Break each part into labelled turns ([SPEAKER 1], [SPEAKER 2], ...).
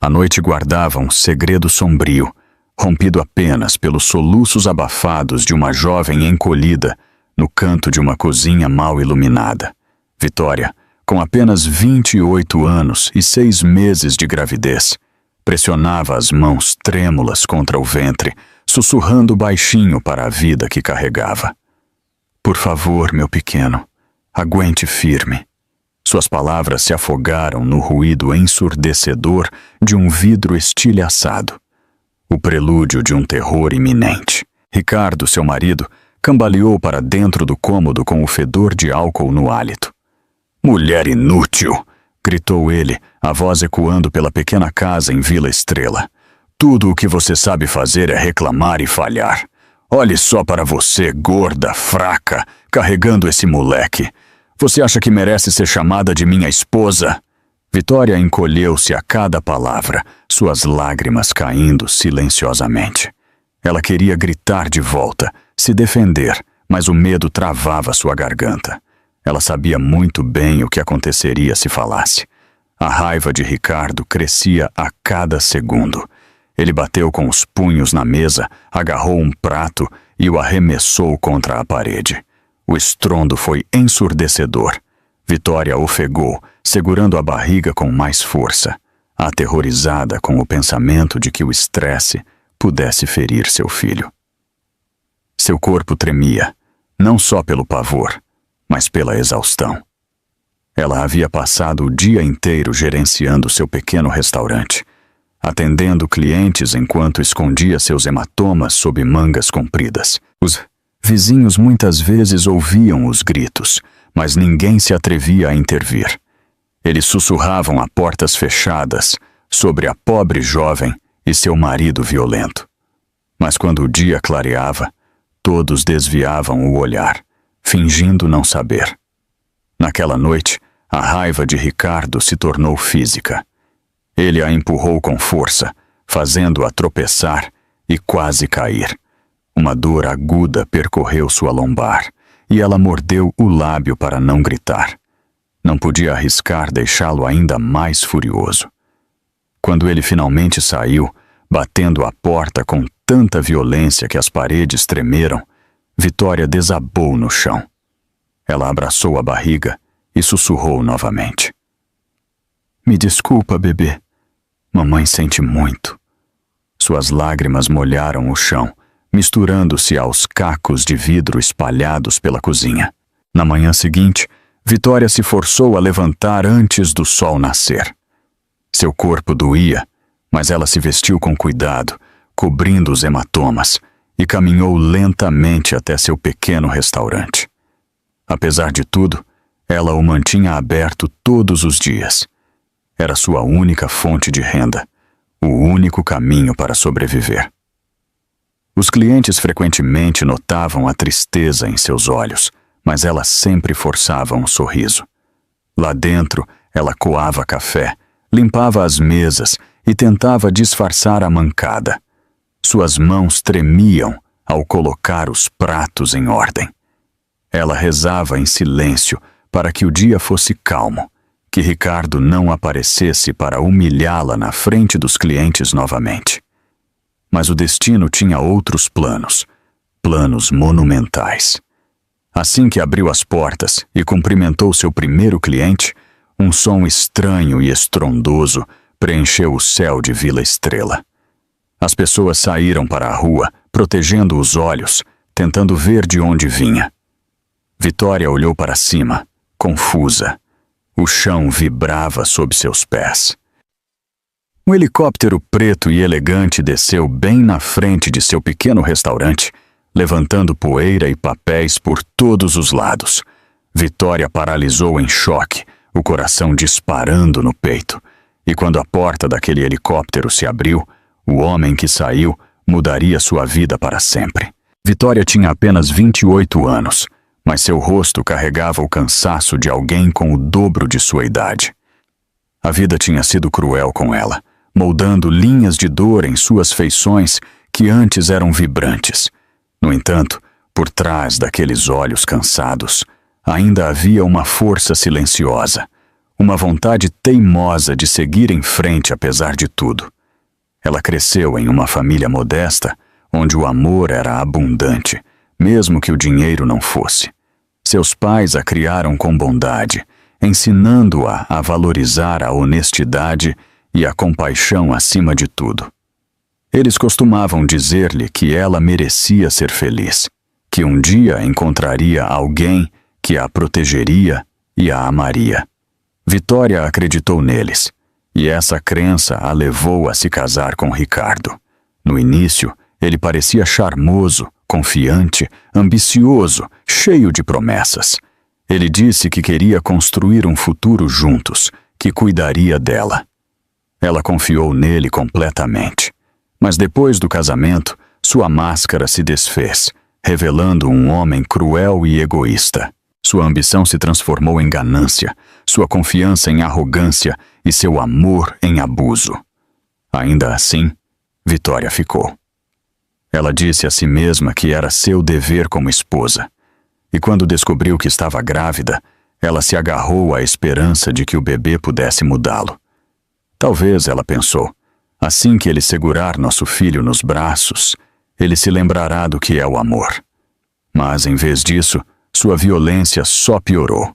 [SPEAKER 1] A noite guardava um segredo sombrio, rompido apenas pelos soluços abafados de uma jovem encolhida no canto de uma cozinha mal iluminada. Vitória, com apenas 28 anos e 6 meses de gravidez, pressionava as mãos trêmulas contra o ventre, sussurrando baixinho para a vida que carregava. Por favor, meu pequeno, aguente firme. Suas palavras se afogaram no ruído ensurdecedor de um vidro estilhaçado, o prelúdio de um terror iminente. Ricardo, seu marido, cambaleou para dentro do cômodo com o fedor de álcool no hálito. "Mulher inútil!" gritou ele, a voz ecoando pela pequena casa em Vila Estrela. "Tudo o que você sabe fazer é reclamar e falhar. Olhe só para você, gorda, fraca, carregando esse moleque. Você acha que merece ser chamada de minha esposa?" Vitória encolheu-se a cada palavra, suas lágrimas caindo silenciosamente. Ela queria gritar de volta, se defender, mas o medo travava sua garganta. Ela sabia muito bem o que aconteceria se falasse. A raiva de Ricardo crescia a cada segundo. Ele bateu com os punhos na mesa, agarrou um prato e o arremessou contra a parede. O estrondo foi ensurdecedor. Vitória ofegou, segurando a barriga com mais força, aterrorizada com o pensamento de que o estresse pudesse ferir seu filho. Seu corpo tremia, não só pelo pavor, mas pela exaustão. Ela havia passado o dia inteiro gerenciando seu pequeno restaurante, atendendo clientes enquanto escondia seus hematomas sob mangas compridas. Os vizinhos muitas vezes ouviam os gritos, mas ninguém se atrevia a intervir. Eles sussurravam a portas fechadas sobre a pobre jovem e seu marido violento. Mas quando o dia clareava, todos desviavam o olhar, fingindo não saber. Naquela noite, a raiva de Ricardo se tornou física. Ele a empurrou com força, fazendo-a tropeçar e quase cair. Uma dor aguda percorreu sua lombar e ela mordeu o lábio para não gritar. Não podia arriscar deixá-lo ainda mais furioso. Quando ele finalmente saiu, batendo a porta com tanta violência que as paredes tremeram, Vitória desabou no chão. Ela abraçou a barriga e sussurrou novamente. "Me desculpa, bebê. Mamãe sente muito." Suas lágrimas molharam o chão, misturando-se aos cacos de vidro espalhados pela cozinha. Na manhã seguinte, Vitória se forçou a levantar antes do sol nascer. Seu corpo doía, mas ela se vestiu com cuidado, cobrindo os hematomas, e caminhou lentamente até seu pequeno restaurante. Apesar de tudo, ela o mantinha aberto todos os dias. Era sua única fonte de renda, o único caminho para sobreviver. Os clientes frequentemente notavam a tristeza em seus olhos, mas ela sempre forçava um sorriso. Lá dentro, ela coava café, limpava as mesas e tentava disfarçar a mancada. Suas mãos tremiam ao colocar os pratos em ordem. Ela rezava em silêncio para que o dia fosse calmo, que Ricardo não aparecesse para humilhá-la na frente dos clientes novamente. Mas o destino tinha outros planos, planos monumentais. Assim que abriu as portas e cumprimentou seu primeiro cliente, um som estranho e estrondoso preencheu o céu de Vila Estrela. As pessoas saíram para a rua, protegendo os olhos, tentando ver de onde vinha. Vitória olhou para cima, confusa. O chão vibrava sob seus pés. Um helicóptero preto e elegante desceu bem na frente de seu pequeno restaurante, levantando poeira e papéis por todos os lados. Vitória paralisou em choque, o coração disparando no peito. E quando a porta daquele helicóptero se abriu, o homem que saiu mudaria sua vida para sempre. Vitória tinha apenas 28 anos, mas seu rosto carregava o cansaço de alguém com o dobro de sua idade. A vida tinha sido cruel com ela, moldando linhas de dor em suas feições que antes eram vibrantes. No entanto, por trás daqueles olhos cansados, ainda havia uma força silenciosa, uma vontade teimosa de seguir em frente apesar de tudo. Ela cresceu em uma família modesta, onde o amor era abundante, mesmo que o dinheiro não fosse. Seus pais a criaram com bondade, ensinando-a a valorizar a honestidade e a compaixão acima de tudo. Eles costumavam dizer-lhe que ela merecia ser feliz, que um dia encontraria alguém que a protegeria e a amaria. Vitória acreditou neles, e essa crença a levou a se casar com Ricardo. No início, ele parecia charmoso, confiante, ambicioso, cheio de promessas. Ele disse que queria construir um futuro juntos, que cuidaria dela. Ela confiou nele completamente. Mas depois do casamento, sua máscara se desfez, revelando um homem cruel e egoísta. Sua ambição se transformou em ganância, sua confiança em arrogância e seu amor em abuso. Ainda assim, Vitória ficou. Ela disse a si mesma que era seu dever como esposa. E quando descobriu que estava grávida, ela se agarrou à esperança de que o bebê pudesse mudá-lo. Talvez, ela pensou, assim que ele segurar nosso filho nos braços, ele se lembrará do que é o amor. Mas, em vez disso, sua violência só piorou.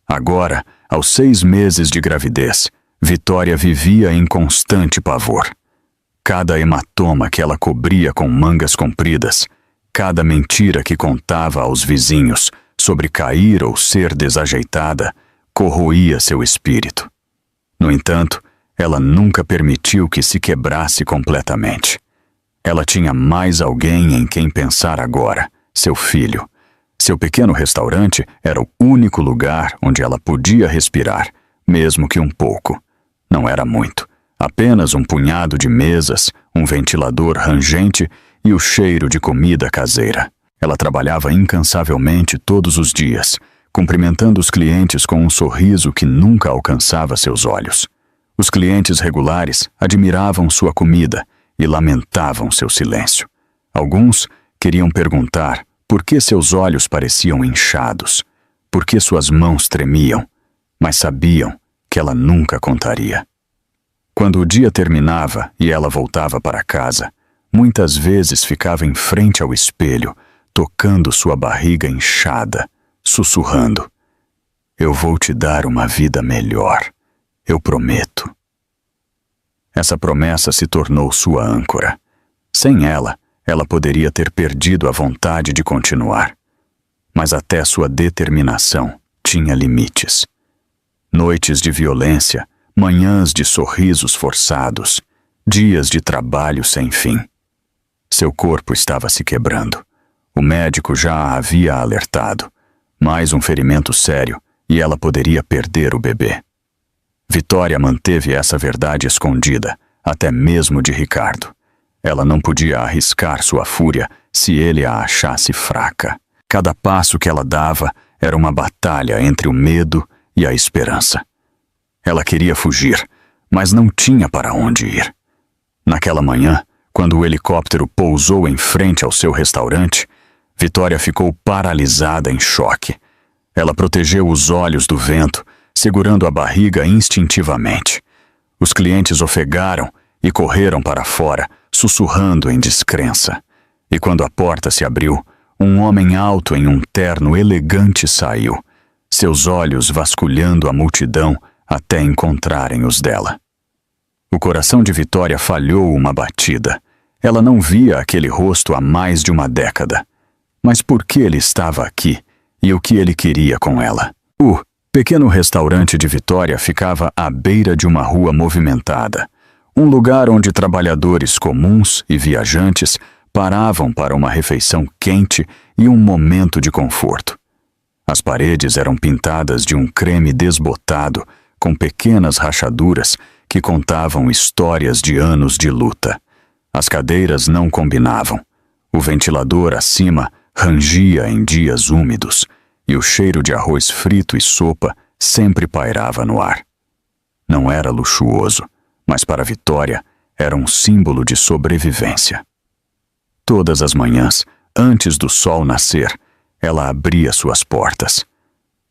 [SPEAKER 1] Agora, aos 6 meses de gravidez, Vitória vivia em constante pavor. Cada hematoma que ela cobria com mangas compridas, cada mentira que contava aos vizinhos sobre cair ou ser desajeitada, corroía seu espírito. No entanto, ela nunca permitiu que se quebrasse completamente. Ela tinha mais alguém em quem pensar agora, seu filho. Seu pequeno restaurante era o único lugar onde ela podia respirar, mesmo que um pouco. Não era muito, apenas um punhado de mesas, um ventilador rangente e o cheiro de comida caseira. Ela trabalhava incansavelmente todos os dias, cumprimentando os clientes com um sorriso que nunca alcançava seus olhos. Os clientes regulares admiravam sua comida e lamentavam seu silêncio. Alguns queriam perguntar por que seus olhos pareciam inchados, por que suas mãos tremiam, mas sabiam que ela nunca contaria. Quando o dia terminava e ela voltava para casa, muitas vezes ficava em frente ao espelho, tocando sua barriga inchada, sussurrando: "Eu vou te dar uma vida melhor, eu prometo." Essa promessa se tornou sua âncora. Sem ela, ela poderia ter perdido a vontade de continuar. Mas até sua determinação tinha limites. Noites de violência, manhãs de sorrisos forçados, dias de trabalho sem fim. Seu corpo estava se quebrando. O médico já a havia alertado. Mais um ferimento sério e ela poderia perder o bebê. Vitória manteve essa verdade escondida, até mesmo de Ricardo. Ela não podia arriscar sua fúria se ele a achasse fraca. Cada passo que ela dava era uma batalha entre o medo e a esperança. Ela queria fugir, mas não tinha para onde ir. Naquela manhã, quando o helicóptero pousou em frente ao seu restaurante, Vitória ficou paralisada em choque. Ela protegeu os olhos do vento, segurando a barriga instintivamente. Os clientes ofegaram e correram para fora, sussurrando em descrença. E quando a porta se abriu, um homem alto em um terno elegante saiu, seus olhos vasculhando a multidão até encontrarem os dela. O coração de Vitória falhou uma batida. Ela não via aquele rosto há mais de uma década. Mas por que ele estava aqui e o que ele queria com ela? O pequeno restaurante de Vitória ficava à beira de uma rua movimentada, um lugar onde trabalhadores comuns e viajantes paravam para uma refeição quente e um momento de conforto. As paredes eram pintadas de um creme desbotado, com pequenas rachaduras que contavam histórias de anos de luta. As cadeiras não combinavam. O ventilador acima rangia em dias úmidos, e o cheiro de arroz frito e sopa sempre pairava no ar. Não era luxuoso, mas para Vitória era um símbolo de sobrevivência. Todas as manhãs, antes do sol nascer, ela abria suas portas.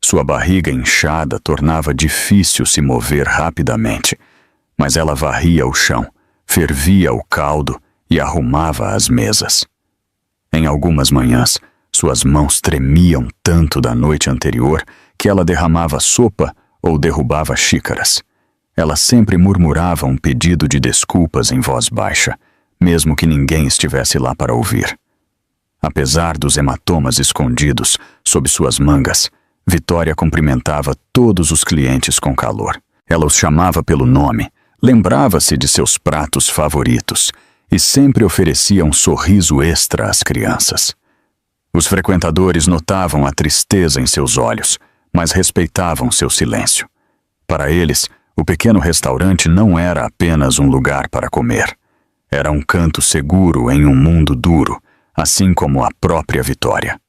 [SPEAKER 1] Sua barriga inchada tornava difícil se mover rapidamente, mas ela varria o chão, fervia o caldo e arrumava as mesas. Em algumas manhãs, suas mãos tremiam tanto da noite anterior que ela derramava sopa ou derrubava xícaras. Ela sempre murmurava um pedido de desculpas em voz baixa, mesmo que ninguém estivesse lá para ouvir. Apesar dos hematomas escondidos sob suas mangas, Vitória cumprimentava todos os clientes com calor. Ela os chamava pelo nome, lembrava-se de seus pratos favoritos e sempre oferecia um sorriso extra às crianças. Os frequentadores notavam a tristeza em seus olhos, mas respeitavam seu silêncio. Para eles, o pequeno restaurante não era apenas um lugar para comer. Era um canto seguro em um mundo duro, assim como a própria Vitória.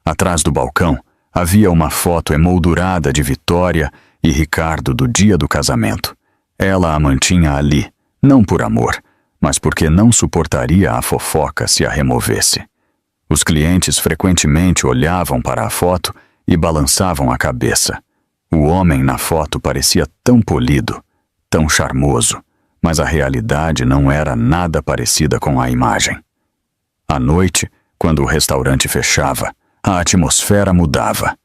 [SPEAKER 1] Atrás do balcão, havia uma foto emoldurada de Vitória e Ricardo do dia do casamento. Ela a mantinha ali, não por amor, mas porque não suportaria a fofoca se a removesse. Os clientes frequentemente olhavam para a foto e balançavam a cabeça. O homem na foto parecia tão polido, tão charmoso, mas a realidade não era nada parecida com a imagem. À noite, quando o restaurante fechava, a atmosfera mudava.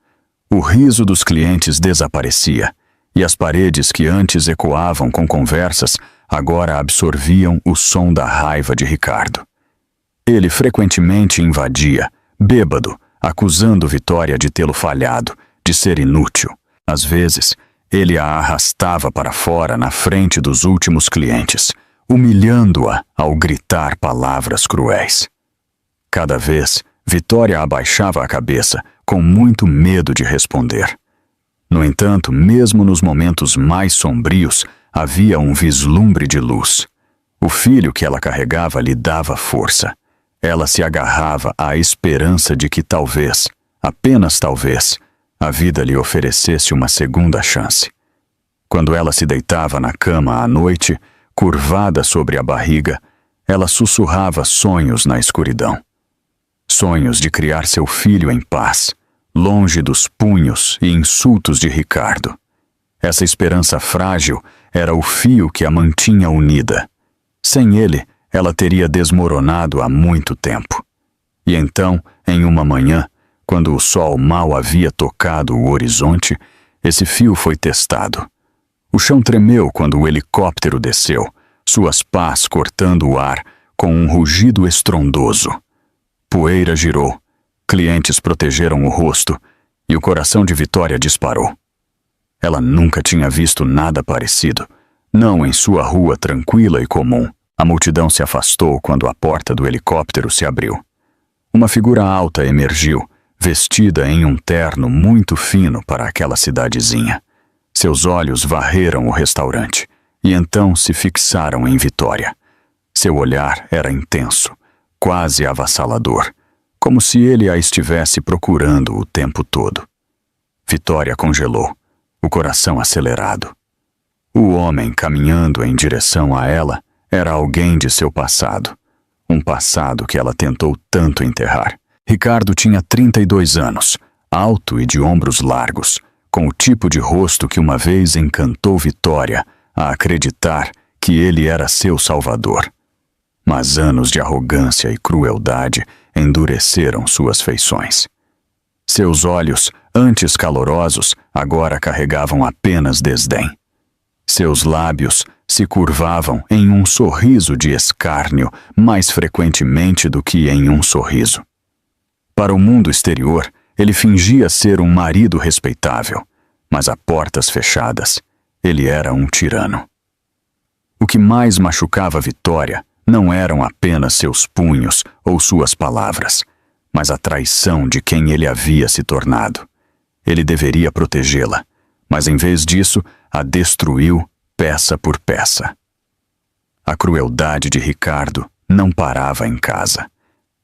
[SPEAKER 1] O riso dos clientes desaparecia, e as paredes que antes ecoavam com conversas agora absorviam o som da raiva de Ricardo. Ele frequentemente invadia, bêbado, acusando Vitória de tê-lo falhado, de ser inútil. Às vezes, ele a arrastava para fora na frente dos últimos clientes, humilhando-a ao gritar palavras cruéis. Cada vez, Vitória abaixava a cabeça, com muito medo de responder. No entanto, mesmo nos momentos mais sombrios, havia um vislumbre de luz. O filho que ela carregava lhe dava força. Ela se agarrava à esperança de que talvez, apenas talvez, a vida lhe oferecesse uma segunda chance. Quando ela se deitava na cama à noite, curvada sobre a barriga, ela sussurrava sonhos na escuridão. Sonhos de criar seu filho em paz, longe dos punhos e insultos de Ricardo. Essa esperança frágil era o fio que a mantinha unida. Sem ele, ela teria desmoronado há muito tempo. E então, em uma manhã, quando o sol mal havia tocado o horizonte, esse fio foi testado. O chão tremeu quando o helicóptero desceu, suas pás cortando o ar com um rugido estrondoso. Poeira girou, clientes protegeram o rosto e o coração de Vitória disparou. Ela nunca tinha visto nada parecido, não em sua rua tranquila e comum. A multidão se afastou quando a porta do helicóptero se abriu. Uma figura alta emergiu, vestida em um terno muito fino para aquela cidadezinha. Seus olhos varreram o restaurante e então se fixaram em Vitória. Seu olhar era intenso, quase avassalador, como se ele a estivesse procurando o tempo todo. Vitória congelou, o coração acelerado. O homem caminhando em direção a ela era alguém de seu passado, um passado que ela tentou tanto enterrar. Ricardo tinha 32 anos, alto e de ombros largos, com o tipo de rosto que uma vez encantou Vitória a acreditar que ele era seu salvador. Mas anos de arrogância e crueldade endureceram suas feições. Seus olhos, antes calorosos, agora carregavam apenas desdém. Seus lábios se curvavam em um sorriso de escárnio mais frequentemente do que em um sorriso. Para o mundo exterior, ele fingia ser um marido respeitável, mas a portas fechadas, ele era um tirano. O que mais machucava Vitória não eram apenas seus punhos ou suas palavras, mas a traição de quem ele havia se tornado. Ele deveria protegê-la, mas em vez disso, a destruiu peça por peça. A crueldade de Ricardo não parava em casa.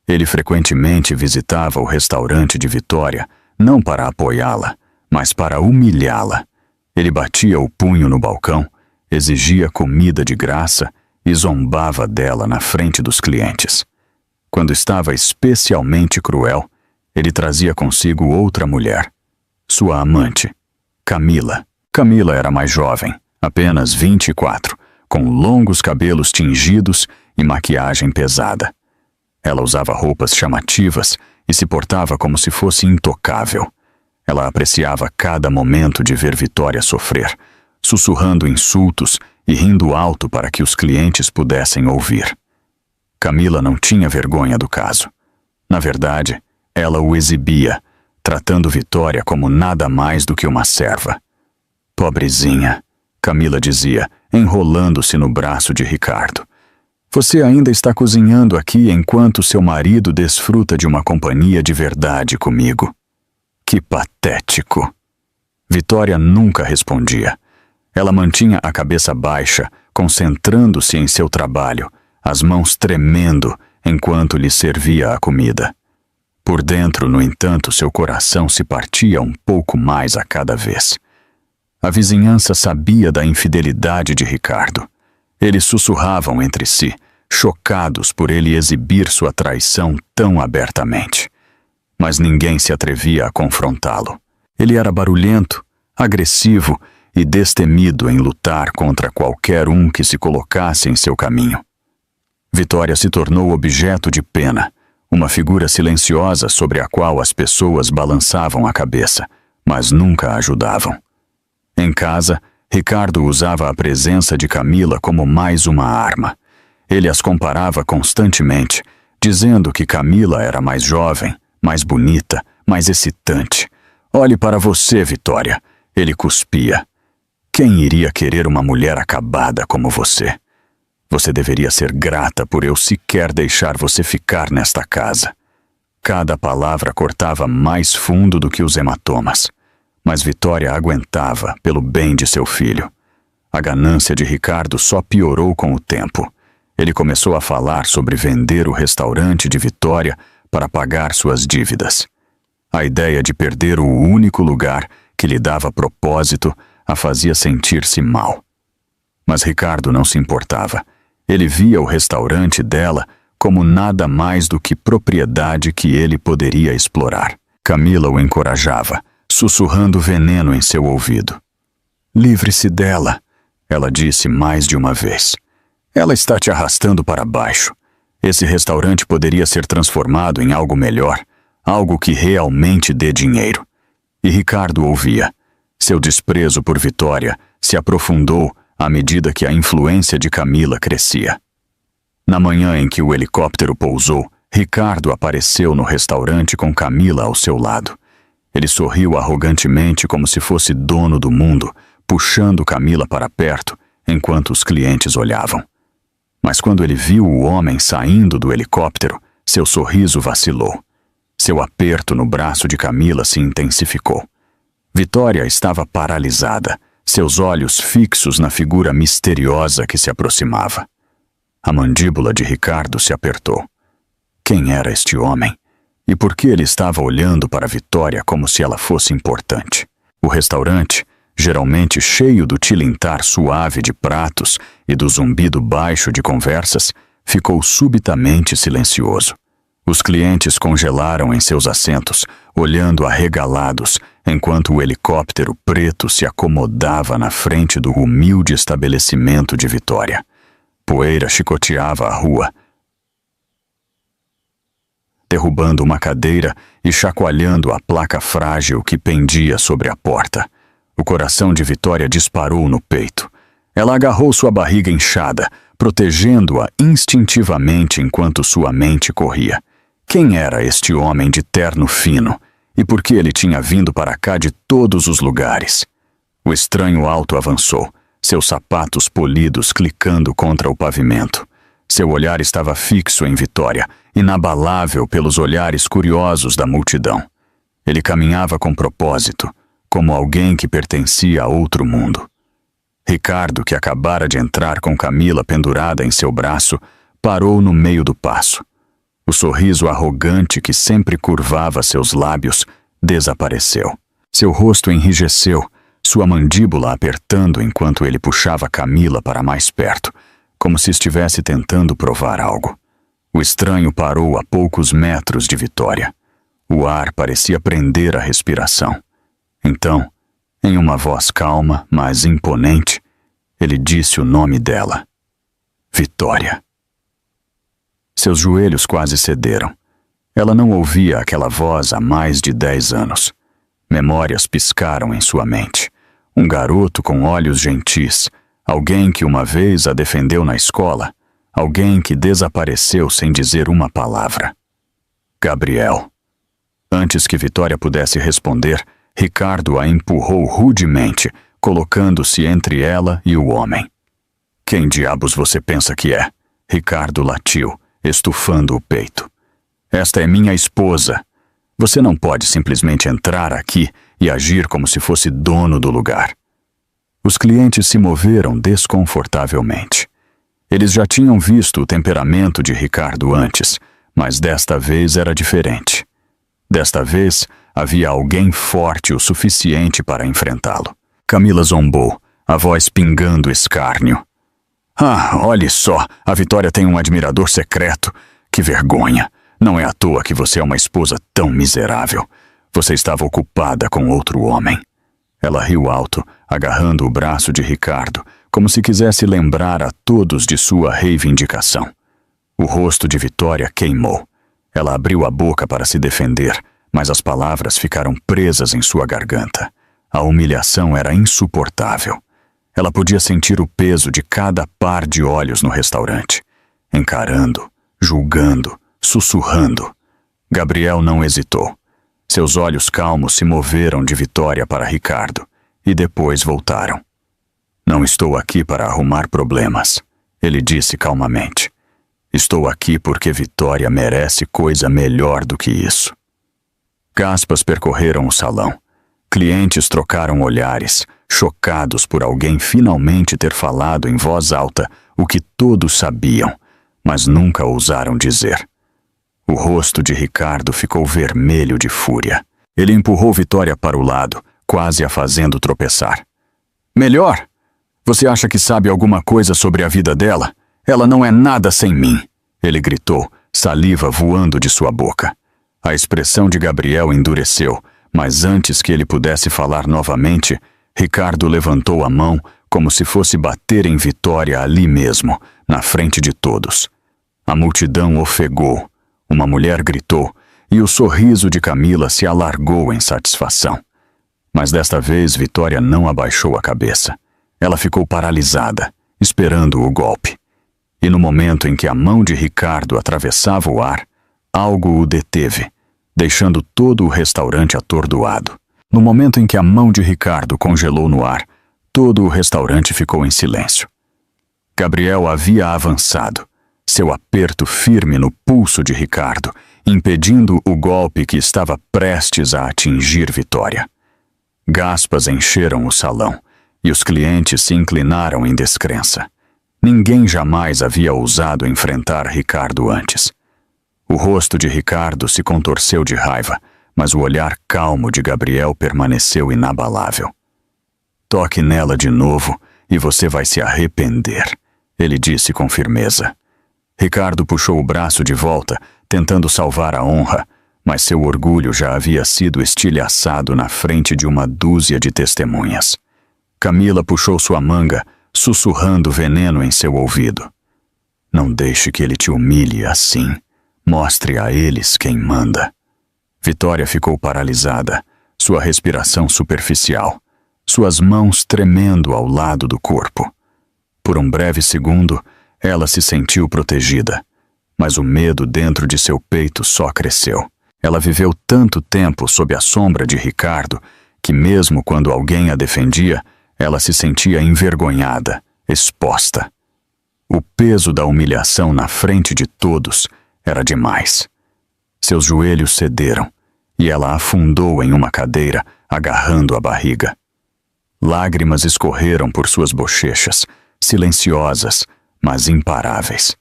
[SPEAKER 1] Ele frequentemente visitava o restaurante de Vitória, não para apoiá-la, mas para humilhá-la. Ele batia o punho no balcão, exigia comida de graça e zombava dela na frente dos clientes. Quando estava especialmente cruel, ele trazia consigo outra mulher, sua amante, Camila. Camila era mais jovem, apenas 24, com longos cabelos tingidos e maquiagem pesada. Ela usava roupas chamativas e se portava como se fosse intocável. Ela apreciava cada momento de ver Vitória sofrer, sussurrando insultos e rindo alto para que os clientes pudessem ouvir. Camila não tinha vergonha do caso. Na verdade, ela o exibia, tratando Vitória como nada mais do que uma serva. Pobrezinha, Camila dizia, enrolando-se no braço de Ricardo. Você ainda está cozinhando aqui enquanto seu marido desfruta de uma companhia de verdade comigo. Que patético. Vitória nunca respondia. Ela mantinha a cabeça baixa, concentrando-se em seu trabalho, as mãos tremendo enquanto lhe servia a comida. Por dentro, no entanto, seu coração se partia um pouco mais a cada vez. A vizinhança sabia da infidelidade de Ricardo. Eles sussurravam entre si, chocados por ele exibir sua traição tão abertamente. Mas ninguém se atrevia a confrontá-lo. Ele era barulhento, agressivo e destemido em lutar contra qualquer um que se colocasse em seu caminho. Vitória se tornou objeto de pena, uma figura silenciosa sobre a qual as pessoas balançavam a cabeça, mas nunca a ajudavam. Em casa, Ricardo usava a presença de Camila como mais uma arma. Ele as comparava constantemente, dizendo que Camila era mais jovem, mais bonita, mais excitante. Olhe para você, Vitória, ele cuspia. Quem iria querer uma mulher acabada como você? Você deveria ser grata por eu sequer deixar você ficar nesta casa. Cada palavra cortava mais fundo do que os hematomas. Mas Vitória aguentava pelo bem de seu filho. A ganância de Ricardo só piorou com o tempo. Ele começou a falar sobre vender o restaurante de Vitória para pagar suas dívidas. A ideia de perder o único lugar que lhe dava propósito a fazia sentir-se mal. Mas Ricardo não se importava. Ele via o restaurante dela como nada mais do que propriedade que ele poderia explorar. Camila o encorajava, sussurrando veneno em seu ouvido. Livre-se dela, ela disse mais de uma vez. Ela está te arrastando para baixo. Esse restaurante poderia ser transformado em algo melhor, algo que realmente dê dinheiro. E Ricardo ouvia. Seu desprezo por Vitória se aprofundou à medida que a influência de Camila crescia. Na manhã em que o helicóptero pousou, Ricardo apareceu no restaurante com Camila ao seu lado. Ele sorriu arrogantemente como se fosse dono do mundo, puxando Camila para perto enquanto os clientes olhavam. Mas quando ele viu o homem saindo do helicóptero, seu sorriso vacilou. Seu aperto no braço de Camila se intensificou. Vitória estava paralisada, seus olhos fixos na figura misteriosa que se aproximava. A mandíbula de Ricardo se apertou. Quem era este homem? E por que ele estava olhando para Vitória como se ela fosse importante? O restaurante, geralmente cheio do tilintar suave de pratos e do zumbido baixo de conversas, ficou subitamente silencioso. Os clientes congelaram em seus assentos, olhando arregalados, enquanto o helicóptero preto se acomodava na frente do humilde estabelecimento de Vitória. Poeira chicoteava a rua, derrubando uma cadeira e chacoalhando a placa frágil que pendia sobre a porta. O coração de Vitória disparou no peito. Ela agarrou sua barriga inchada, protegendo-a instintivamente enquanto sua mente corria. Quem era este homem de terno fino? E por que ele tinha vindo para cá de todos os lugares? O estranho alto avançou, seus sapatos polidos clicando contra o pavimento. Seu olhar estava fixo em Vitória, inabalável pelos olhares curiosos da multidão. Ele caminhava com propósito, como alguém que pertencia a outro mundo. Ricardo, que acabara de entrar com Camila pendurada em seu braço, parou no meio do passo. O sorriso arrogante que sempre curvava seus lábios desapareceu. Seu rosto enrijeceu, sua mandíbula apertando enquanto ele puxava Camila para mais perto, como se estivesse tentando provar algo. O estranho parou a poucos metros de Vitória. O ar parecia prender a respiração. Então, em uma voz calma, mas imponente, ele disse o nome dela: Vitória. Seus joelhos quase cederam. Ela não ouvia aquela voz há mais de 10 anos. Memórias piscaram em sua mente. Um garoto com olhos gentis, alguém que uma vez a defendeu na escola, alguém que desapareceu sem dizer uma palavra. Gabriel. Antes que Vitória pudesse responder, Ricardo a empurrou rudemente, colocando-se entre ela e o homem. Quem diabos você pensa que é? Ricardo latiu, estufando o peito. Esta é minha esposa. Você não pode simplesmente entrar aqui e agir como se fosse dono do lugar. Os clientes se moveram desconfortavelmente. Eles já tinham visto o temperamento de Ricardo antes, mas desta vez era diferente. Desta vez, havia alguém forte o suficiente para enfrentá-lo. Camila zombou, a voz pingando escárnio. Ah, olhe só, a Vitória tem um admirador secreto. Que vergonha! Não é à toa que você é uma esposa tão miserável. Você estava ocupada com outro homem. Ela riu alto, agarrando o braço de Ricardo, como se quisesse lembrar a todos de sua reivindicação. O rosto de Vitória queimou. Ela abriu a boca para se defender, mas as palavras ficaram presas em sua garganta. A humilhação era insuportável. Ela podia sentir o peso de cada par de olhos no restaurante. Encarando, julgando, sussurrando. Gabriel não hesitou. Seus olhos calmos se moveram de Vitória para Ricardo e depois voltaram. Não estou aqui para arrumar problemas, ele disse calmamente. Estou aqui porque Vitória merece coisa melhor do que isso. Gaspas percorreram o salão. Clientes trocaram olhares, chocados por alguém finalmente ter falado em voz alta o que todos sabiam, mas nunca ousaram dizer. O rosto de Ricardo ficou vermelho de fúria. Ele empurrou Vitória para o lado, quase a fazendo tropeçar. Melhor? Você acha que sabe alguma coisa sobre a vida dela? Ela não é nada sem mim, ele gritou, saliva voando de sua boca. A expressão de Gabriel endureceu, mas antes que ele pudesse falar novamente, Ricardo levantou a mão como se fosse bater em Vitória ali mesmo, na frente de todos. A multidão ofegou, uma mulher gritou, e o sorriso de Camila se alargou em satisfação. Mas desta vez Vitória não abaixou a cabeça. Ela ficou paralisada, esperando o golpe. E no momento em que a mão de Ricardo atravessava o ar, algo o deteve, deixando todo o restaurante atordoado. No momento em que a mão de Ricardo congelou no ar, todo o restaurante ficou em silêncio. Gabriel havia avançado, seu aperto firme no pulso de Ricardo, impedindo o golpe que estava prestes a atingir Vitória. Gaspas encheram o salão, e os clientes se inclinaram em descrença. Ninguém jamais havia ousado enfrentar Ricardo antes. O rosto de Ricardo se contorceu de raiva, mas o olhar calmo de Gabriel permaneceu inabalável. Toque nela de novo e você vai se arrepender, ele disse com firmeza. Ricardo puxou o braço de volta, tentando salvar a honra, mas seu orgulho já havia sido estilhaçado na frente de uma dúzia de testemunhas. Camila puxou sua manga, sussurrando veneno em seu ouvido. Não deixe que ele te humilhe assim. Mostre a eles quem manda. Vitória ficou paralisada, sua respiração superficial, suas mãos tremendo ao lado do corpo. Por um breve segundo, ela se sentiu protegida, mas o medo dentro de seu peito só cresceu. Ela viveu tanto tempo sob a sombra de Ricardo que mesmo quando alguém a defendia, ela se sentia envergonhada, exposta. O peso da humilhação na frente de todos era demais. Seus joelhos cederam e ela afundou em uma cadeira, agarrando a barriga. Lágrimas escorreram por suas bochechas, silenciosas, mas imparáveis.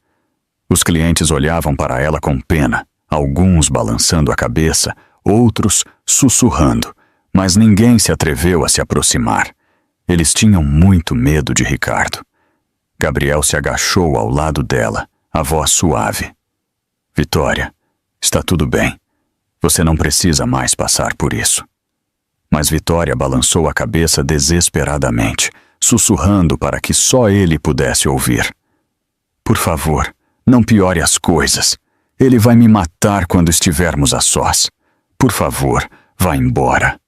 [SPEAKER 1] Os clientes olhavam para ela com pena, alguns balançando a cabeça, outros sussurrando, mas ninguém se atreveu a se aproximar. Eles tinham muito medo de Ricardo. Gabriel se agachou ao lado dela, a voz suave. Vitória, está tudo bem. Você não precisa mais passar por isso. Mas Vitória balançou a cabeça desesperadamente, sussurrando para que só ele pudesse ouvir. Por favor, não piore as coisas. Ele vai me matar quando estivermos a sós. Por favor, vá embora.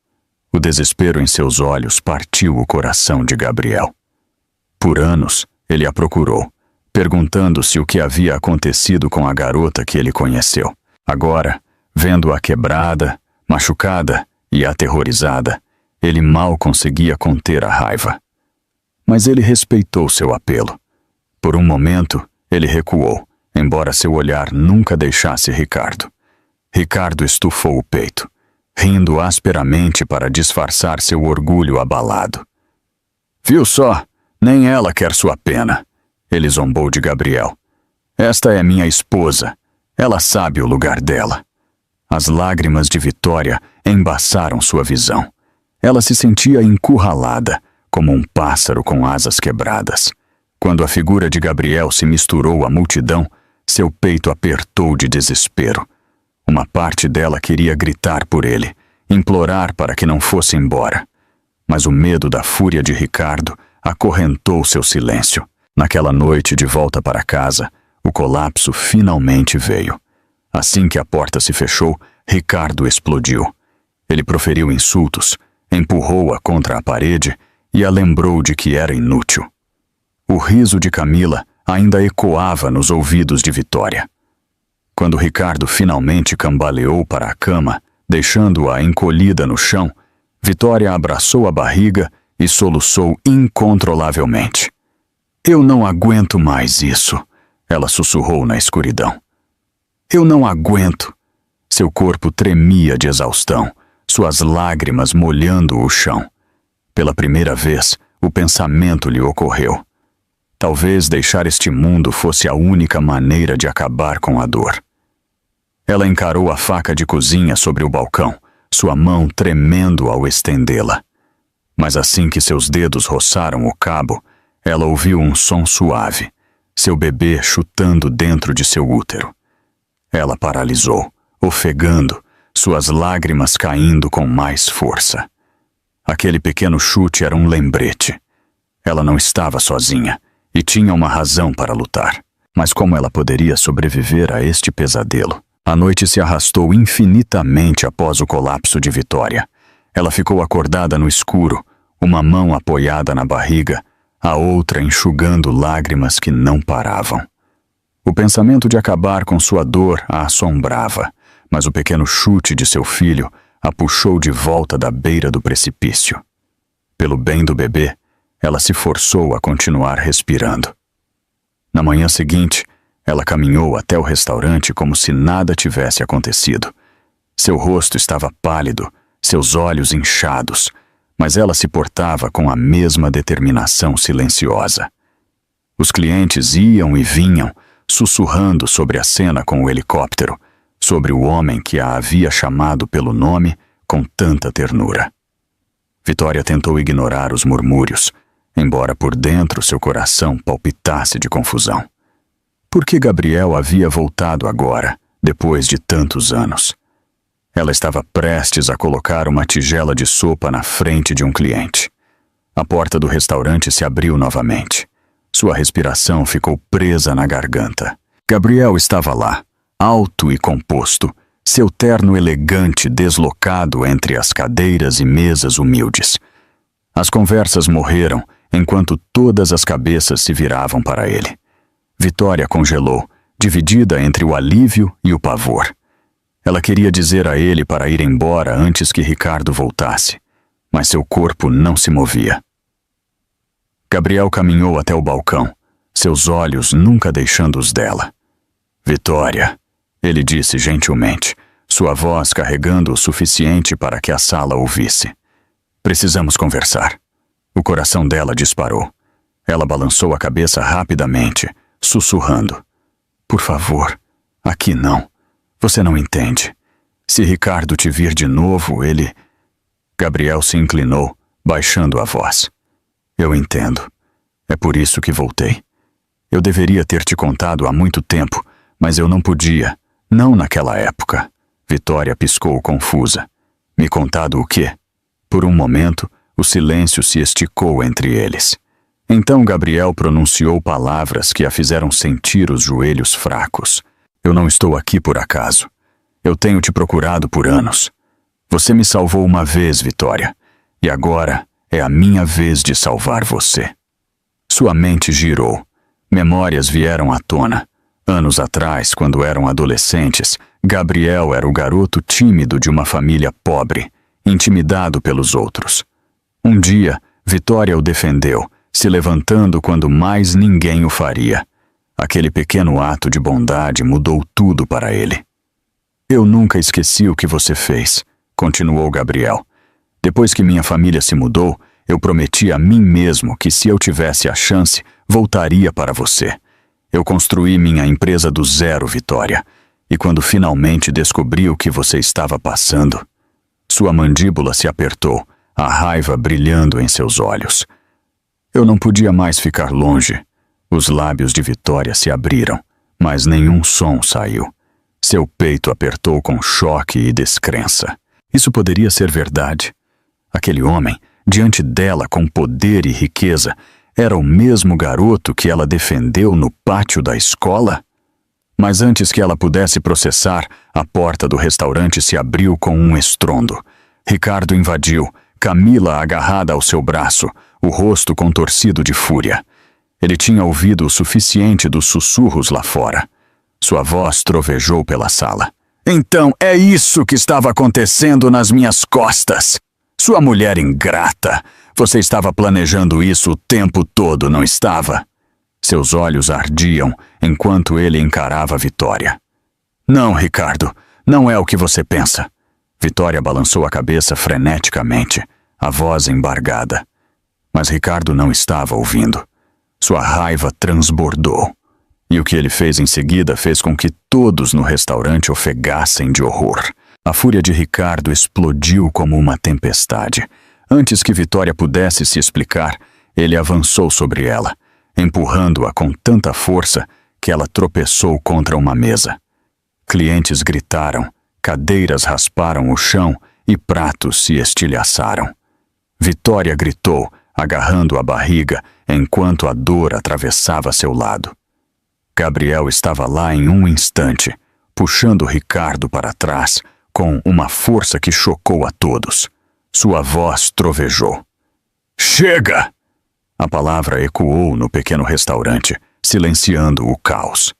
[SPEAKER 1] O desespero em seus olhos partiu o coração de Gabriel. Por anos, ele a procurou, perguntando-se o que havia acontecido com a garota que ele conheceu. Agora, vendo-a quebrada, machucada e aterrorizada, ele mal conseguia conter a raiva. Mas ele respeitou seu apelo. Por um momento, ele recuou, embora seu olhar nunca deixasse Ricardo. Ricardo estufou o peito, rindo asperamente para disfarçar seu orgulho abalado. Viu só? Nem ela quer sua pena. Ele zombou de Gabriel. Esta é minha esposa. Ela sabe o lugar dela. As lágrimas de Vitória embaçaram sua visão. Ela se sentia encurralada, como um pássaro com asas quebradas. Quando a figura de Gabriel se misturou à multidão, seu peito apertou de desespero. Uma parte dela queria gritar por ele, implorar para que não fosse embora. Mas o medo da fúria de Ricardo acorrentou seu silêncio. Naquela noite, de volta para casa, o colapso finalmente veio. Assim que a porta se fechou, Ricardo explodiu. Ele proferiu insultos, empurrou-a contra a parede e a lembrou de que era inútil. O riso de Camila ainda ecoava nos ouvidos de Vitória. Quando Ricardo finalmente cambaleou para a cama, deixando-a encolhida no chão, Vitória abraçou a barriga e soluçou incontrolavelmente. Eu não aguento mais isso, ela sussurrou na escuridão. Eu não aguento. Seu corpo tremia de exaustão, suas lágrimas molhando o chão. Pela primeira vez, o pensamento lhe ocorreu. Talvez deixar este mundo fosse a única maneira de acabar com a dor. Ela encarou a faca de cozinha sobre o balcão, sua mão tremendo ao estendê-la. Mas assim que seus dedos roçaram o cabo, ela ouviu um som suave, seu bebê chutando dentro de seu útero. Ela paralisou, ofegando, suas lágrimas caindo com mais força. Aquele pequeno chute era um lembrete. Ela não estava sozinha e tinha uma razão para lutar. Mas como ela poderia sobreviver a este pesadelo? A noite se arrastou infinitamente após o colapso de Vitória. Ela ficou acordada no escuro, uma mão apoiada na barriga, a outra enxugando lágrimas que não paravam. O pensamento de acabar com sua dor a assombrava, mas o pequeno chute de seu filho a puxou de volta da beira do precipício. Pelo bem do bebê, ela se forçou a continuar respirando. Na manhã seguinte, ela caminhou até o restaurante como se nada tivesse acontecido. Seu rosto estava pálido, seus olhos inchados, mas ela se portava com a mesma determinação silenciosa. Os clientes iam e vinham, sussurrando sobre a cena com o helicóptero, sobre o homem que a havia chamado pelo nome com tanta ternura. Vitória tentou ignorar os murmúrios, embora por dentro seu coração palpitasse de confusão. Por que Gabriel havia voltado agora, depois de tantos anos? Ela estava prestes a colocar uma tigela de sopa na frente de um cliente. A porta do restaurante se abriu novamente. Sua respiração ficou presa na garganta. Gabriel estava lá, alto e composto, seu terno elegante deslocado entre as cadeiras e mesas humildes. As conversas morreram enquanto todas as cabeças se viravam para ele. Vitória congelou, dividida entre o alívio e o pavor. Ela queria dizer a ele para ir embora antes que Ricardo voltasse, mas seu corpo não se movia. Gabriel caminhou até o balcão, seus olhos nunca deixando os dela. Vitória, ele disse gentilmente, sua voz carregando o suficiente para que a sala ouvisse. Precisamos conversar. O coração dela disparou. Ela balançou a cabeça rapidamente, sussurrando. Por favor, aqui não. Você não entende. Se Ricardo te vir de novo, ele... Gabriel se inclinou, baixando a voz. Eu entendo. É por isso que voltei. Eu deveria ter te contado há muito tempo, mas eu não podia. Não naquela época. Vitória piscou confusa. Me contado o quê? Por um momento, o silêncio se esticou entre eles. Então Gabriel pronunciou palavras que a fizeram sentir os joelhos fracos. Eu não estou aqui por acaso. Eu tenho te procurado por anos. Você me salvou uma vez, Vitória, e agora é a minha vez de salvar você. Sua mente girou. Memórias vieram à tona. Anos atrás, quando eram adolescentes, Gabriel era o garoto tímido de uma família pobre, intimidado pelos outros. Um dia, Vitória o defendeu, se levantando quando mais ninguém o faria. Aquele pequeno ato de bondade mudou tudo para ele. Eu nunca esqueci o que você fez, continuou Gabriel. Depois que minha família se mudou, eu prometi a mim mesmo que se eu tivesse a chance, voltaria para você. Eu construí minha empresa do zero, Vitória, e quando finalmente descobri o que você estava passando, sua mandíbula se apertou, a raiva brilhando em seus olhos. Eu não podia mais ficar longe. Os lábios de Vitória se abriram, mas nenhum som saiu. Seu peito apertou com choque e descrença. Isso poderia ser verdade. Aquele homem, diante dela com poder e riqueza, era o mesmo garoto que ela defendeu no pátio da escola? Mas antes que ela pudesse processar, a porta do restaurante se abriu com um estrondo. Ricardo invadiu, Camila agarrada ao seu braço, o rosto contorcido de fúria. Ele tinha ouvido o suficiente dos sussurros lá fora. Sua voz trovejou pela sala. Então é isso que estava acontecendo nas minhas costas. Sua mulher ingrata. Você estava planejando isso o tempo todo, não estava? Seus olhos ardiam enquanto ele encarava Vitória. Não, Ricardo, não é o que você pensa. Vitória balançou a cabeça freneticamente, a voz embargada. Mas Ricardo não estava ouvindo. Sua raiva transbordou. E o que ele fez em seguida fez com que todos no restaurante ofegassem de horror. A fúria de Ricardo explodiu como uma tempestade. Antes que Vitória pudesse se explicar, ele avançou sobre ela, empurrando-a com tanta força que ela tropeçou contra uma mesa. Clientes gritaram, cadeiras rasparam o chão e pratos se estilhaçaram. Vitória gritou, agarrando a barriga, enquanto a dor atravessava seu lado. Gabriel estava lá em um instante, puxando Ricardo para trás, com uma força que chocou a todos. Sua voz trovejou. Chega! A palavra ecoou no pequeno restaurante, silenciando o caos.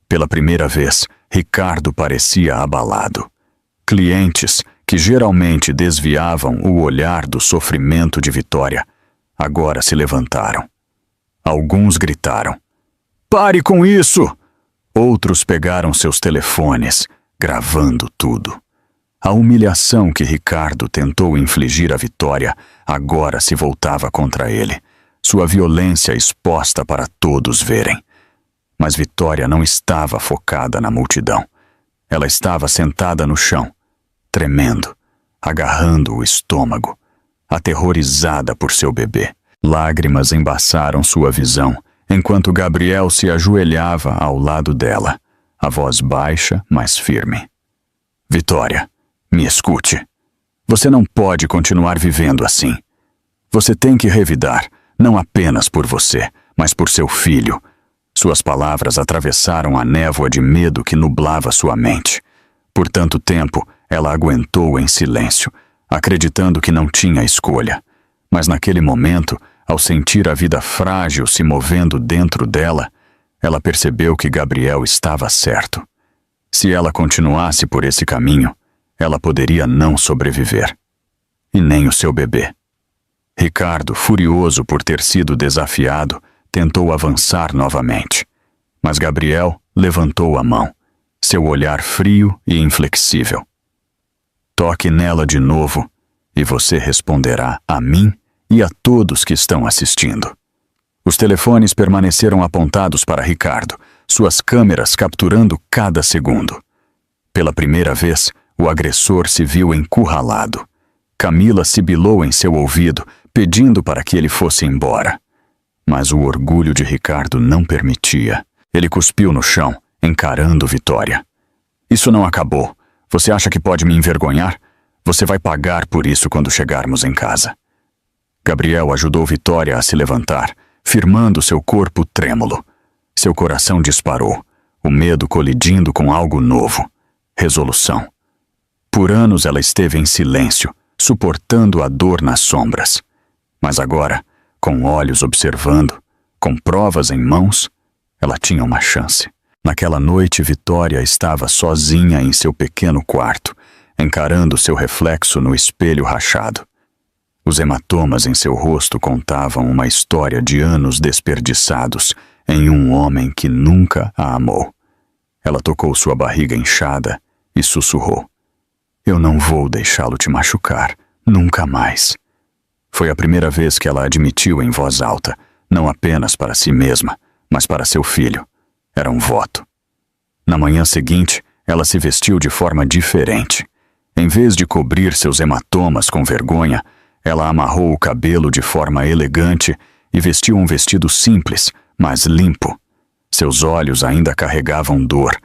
[SPEAKER 1] Pela primeira vez, Ricardo parecia abalado. Clientes, que geralmente desviavam o olhar do sofrimento de Vitória, agora se levantaram. Alguns gritaram. Pare com isso! Outros pegaram seus telefones, gravando tudo. A humilhação que Ricardo tentou infligir à Vitória agora se voltava contra ele, sua violência exposta para todos verem. Mas Vitória não estava focada na multidão. Ela estava sentada no chão, tremendo, agarrando o estômago, aterrorizada por seu bebê. Lágrimas embaçaram sua visão, enquanto Gabriel se ajoelhava ao lado dela, a voz baixa, mas firme. Vitória, me escute. Você não pode continuar vivendo assim. Você tem que revidar, não apenas por você, mas por seu filho. Suas palavras atravessaram a névoa de medo que nublava sua mente. Por tanto tempo, ela aguentou em silêncio, acreditando que não tinha escolha. Mas naquele momento, ao sentir a vida frágil se movendo dentro dela, ela percebeu que Gabriel estava certo. Se ela continuasse por esse caminho, ela poderia não sobreviver. E nem o seu bebê. Ricardo, furioso por ter sido desafiado, tentou avançar novamente. Mas Gabriel levantou a mão, seu olhar frio e inflexível. Toque nela de novo e você responderá a mim e a todos que estão assistindo. Os telefones permaneceram apontados para Ricardo, suas câmeras capturando cada segundo. Pela primeira vez, o agressor se viu encurralado. Camila sibilou em seu ouvido, pedindo para que ele fosse embora. Mas o orgulho de Ricardo não permitia. Ele cuspiu no chão, encarando Vitória. Isso não acabou. Você acha que pode me envergonhar? Você vai pagar por isso quando chegarmos em casa. Gabriel ajudou Vitória a se levantar, firmando seu corpo trêmulo. Seu coração disparou, o medo colidindo com algo novo. Resolução. Por anos ela esteve em silêncio, suportando a dor nas sombras. Mas agora, com olhos observando, com provas em mãos, ela tinha uma chance. Naquela noite, Vitória estava sozinha em seu pequeno quarto, encarando seu reflexo no espelho rachado. Os hematomas em seu rosto contavam uma história de anos desperdiçados em um homem que nunca a amou. Ela tocou sua barriga inchada e sussurrou: "Eu não vou deixá-lo te machucar, nunca mais." Foi a primeira vez que ela admitiu em voz alta, não apenas para si mesma, mas para seu filho. Era um voto. Na manhã seguinte, ela se vestiu de forma diferente. Em vez de cobrir seus hematomas com vergonha, ela amarrou o cabelo de forma elegante e vestiu um vestido simples, mas limpo. Seus olhos ainda carregavam dor,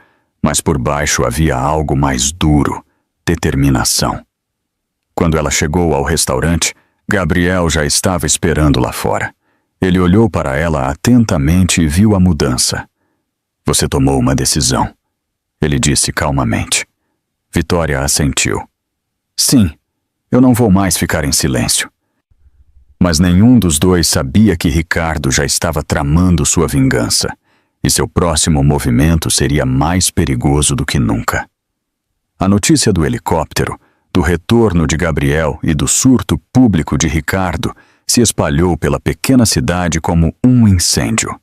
[SPEAKER 1] mas por baixo havia algo mais duro: determinação. Quando ela chegou ao restaurante, Gabriel já estava esperando lá fora. Ele olhou para ela atentamente e viu a mudança. "Você tomou uma decisão", ele disse calmamente. Vitória assentiu. "Sim, eu não vou mais ficar em silêncio." Mas nenhum dos dois sabia que Ricardo já estava tramando sua vingança, e seu próximo movimento seria mais perigoso do que nunca. A notícia do helicóptero, do retorno de Gabriel e do surto público de Ricardo se espalhou pela pequena cidade como um incêndio.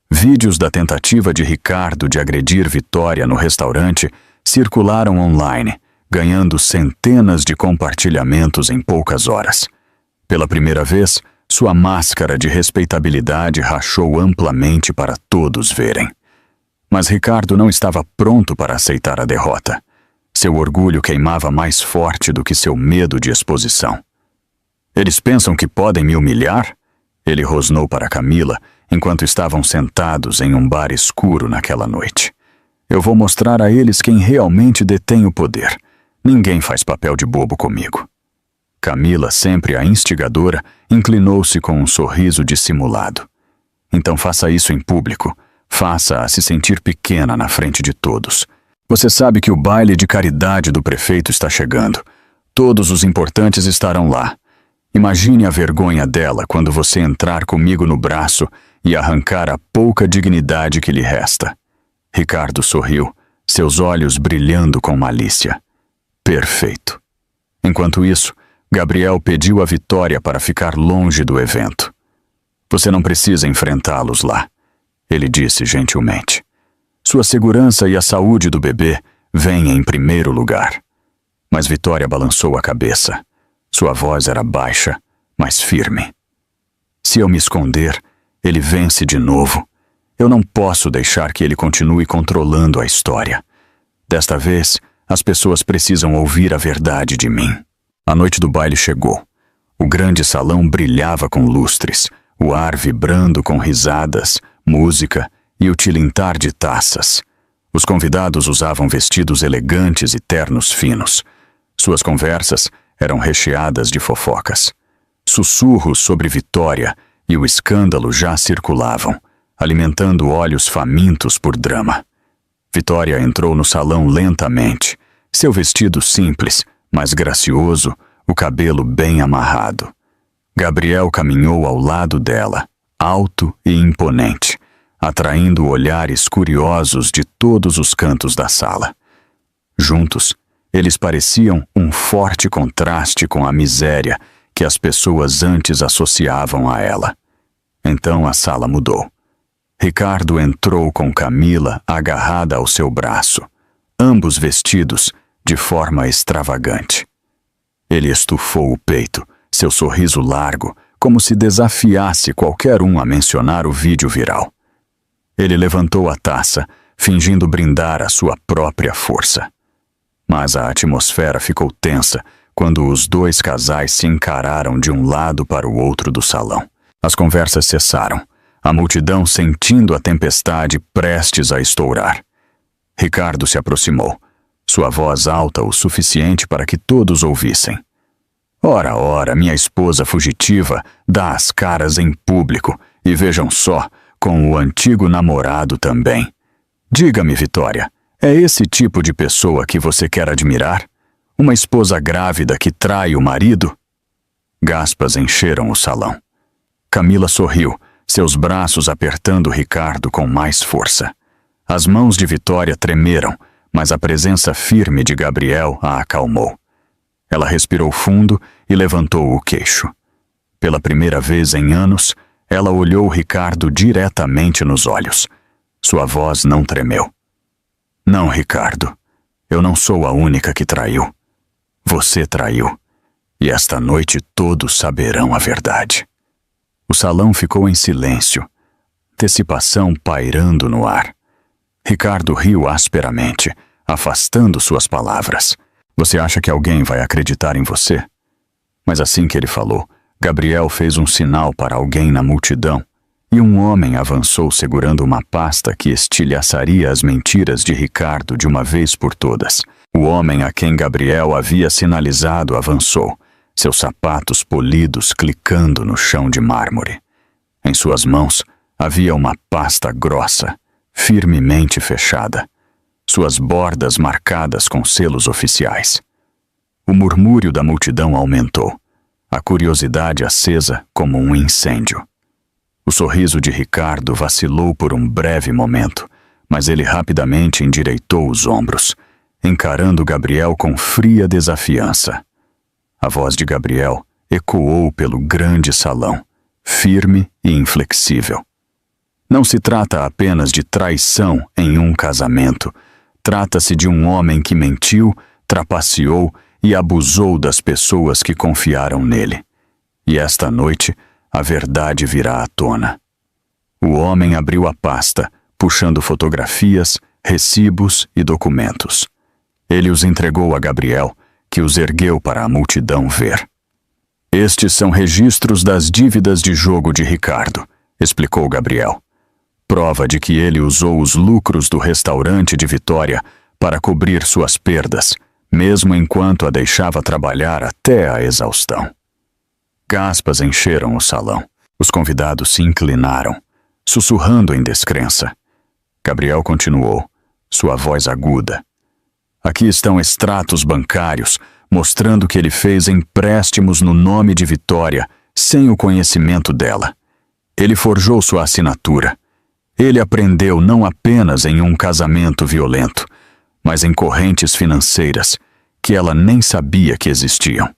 [SPEAKER 1] Vídeos da tentativa de Ricardo de agredir Vitória no restaurante circularam online, ganhando centenas de compartilhamentos em poucas horas. Pela primeira vez, sua máscara de respeitabilidade rachou amplamente para todos verem. Mas Ricardo não estava pronto para aceitar a derrota. Seu orgulho queimava mais forte do que seu medo de exposição. "Eles pensam que podem me humilhar?" Ele rosnou para Camila, enquanto estavam sentados em um bar escuro naquela noite. "Eu vou mostrar a eles quem realmente detém o poder. Ninguém faz papel de bobo comigo." Camila, sempre a instigadora, inclinou-se com um sorriso dissimulado. "Então faça isso em público. Faça-a se sentir pequena na frente de todos. Você sabe que o baile de caridade do prefeito está chegando. Todos os importantes estarão lá. Imagine a vergonha dela quando você entrar comigo no braço e arrancar a pouca dignidade que lhe resta." Ricardo sorriu, seus olhos brilhando com malícia. "Perfeito." Enquanto isso, Gabriel pediu a Vitória para ficar longe do evento. "Você não precisa enfrentá-los lá", ele disse gentilmente. "Sua segurança e a saúde do bebê vêm em primeiro lugar." Mas Vitória balançou a cabeça. Sua voz era baixa, mas firme. "Se eu me esconder, ele vence de novo. Eu não posso deixar que ele continue controlando a história. Desta vez, as pessoas precisam ouvir a verdade de mim." A noite do baile chegou. O grande salão brilhava com lustres, o ar vibrando com risadas, música e o tilintar de taças. Os convidados usavam vestidos elegantes e ternos finos. Suas conversas eram recheadas de fofocas. Sussurros sobre Vitória e o escândalo já circulavam, alimentando olhos famintos por drama. Vitória entrou no salão lentamente, seu vestido simples, mas gracioso, o cabelo bem amarrado. Gabriel caminhou ao lado dela, alto e imponente, atraindo olhares curiosos de todos os cantos da sala. Juntos, eles pareciam um forte contraste com a miséria que as pessoas antes associavam a ela. Então a sala mudou. Ricardo entrou com Camila agarrada ao seu braço, ambos vestidos de forma extravagante. Ele estufou o peito, seu sorriso largo, como se desafiasse qualquer um a mencionar o vídeo viral. Ele levantou a taça, fingindo brindar a sua própria força. Mas a atmosfera ficou tensa quando os dois casais se encararam de um lado para o outro do salão. As conversas cessaram, a multidão sentindo a tempestade prestes a estourar. Ricardo se aproximou. sua voz alta o suficiente para que todos ouvissem. Ora, ora, minha esposa fugitiva dá as caras em público, e vejam só, com o antigo namorado também. Diga-me, Vitória, é esse tipo de pessoa que você quer admirar? Uma esposa grávida que trai o marido? Gaspas encheram o salão. Camila sorriu, seus braços apertando Ricardo com mais força. As mãos de Vitória tremeram, mas a presença firme de Gabriel a acalmou. Ela respirou fundo e levantou o queixo. Pela primeira vez em anos, ela olhou Ricardo diretamente nos olhos. Sua voz não tremeu. Não, Ricardo, eu não sou a única que traiu. Você traiu. E esta noite todos saberão a verdade. O salão ficou em silêncio, antecipação pairando no ar. Ricardo riu asperamente, afastando suas palavras. Você acha que alguém vai acreditar em você? Mas assim que ele falou, Gabriel fez um sinal para alguém na multidão, e um homem avançou segurando uma pasta que estilhaçaria as mentiras de Ricardo de uma vez por todas. O homem a quem Gabriel havia sinalizado avançou, seus sapatos polidos clicando no chão de mármore. Em suas mãos havia uma pasta grossa, firmemente fechada, suas bordas marcadas com selos oficiais. O murmúrio da multidão aumentou, a curiosidade acesa como um incêndio. O sorriso de Ricardo vacilou por um breve momento, mas ele rapidamente endireitou os ombros, encarando Gabriel com fria desafiança. A voz de Gabriel ecoou pelo grande salão, firme e inflexível. Não se trata apenas de traição em um casamento. Trata-se de um homem que mentiu, trapaceou e abusou das pessoas que confiaram nele. E esta noite, a verdade virá à tona. O homem abriu a pasta, puxando fotografias, recibos e documentos. Ele os entregou a Gabriel, que os ergueu para a multidão ver. Estes são registros das dívidas de jogo de Ricardo, explicou Gabriel. Prova de que ele usou os lucros do restaurante de Vitória para cobrir suas perdas, mesmo enquanto a deixava trabalhar até a exaustão. Gaspas encheram o salão. Os convidados se inclinaram, sussurrando em descrença. Gabriel continuou, sua voz aguda. Aqui estão extratos bancários, mostrando que ele fez empréstimos no nome de Vitória, sem o conhecimento dela. Ele forjou sua assinatura. Ele aprendeu não apenas em um casamento violento, mas em correntes financeiras que ela nem sabia que existiam.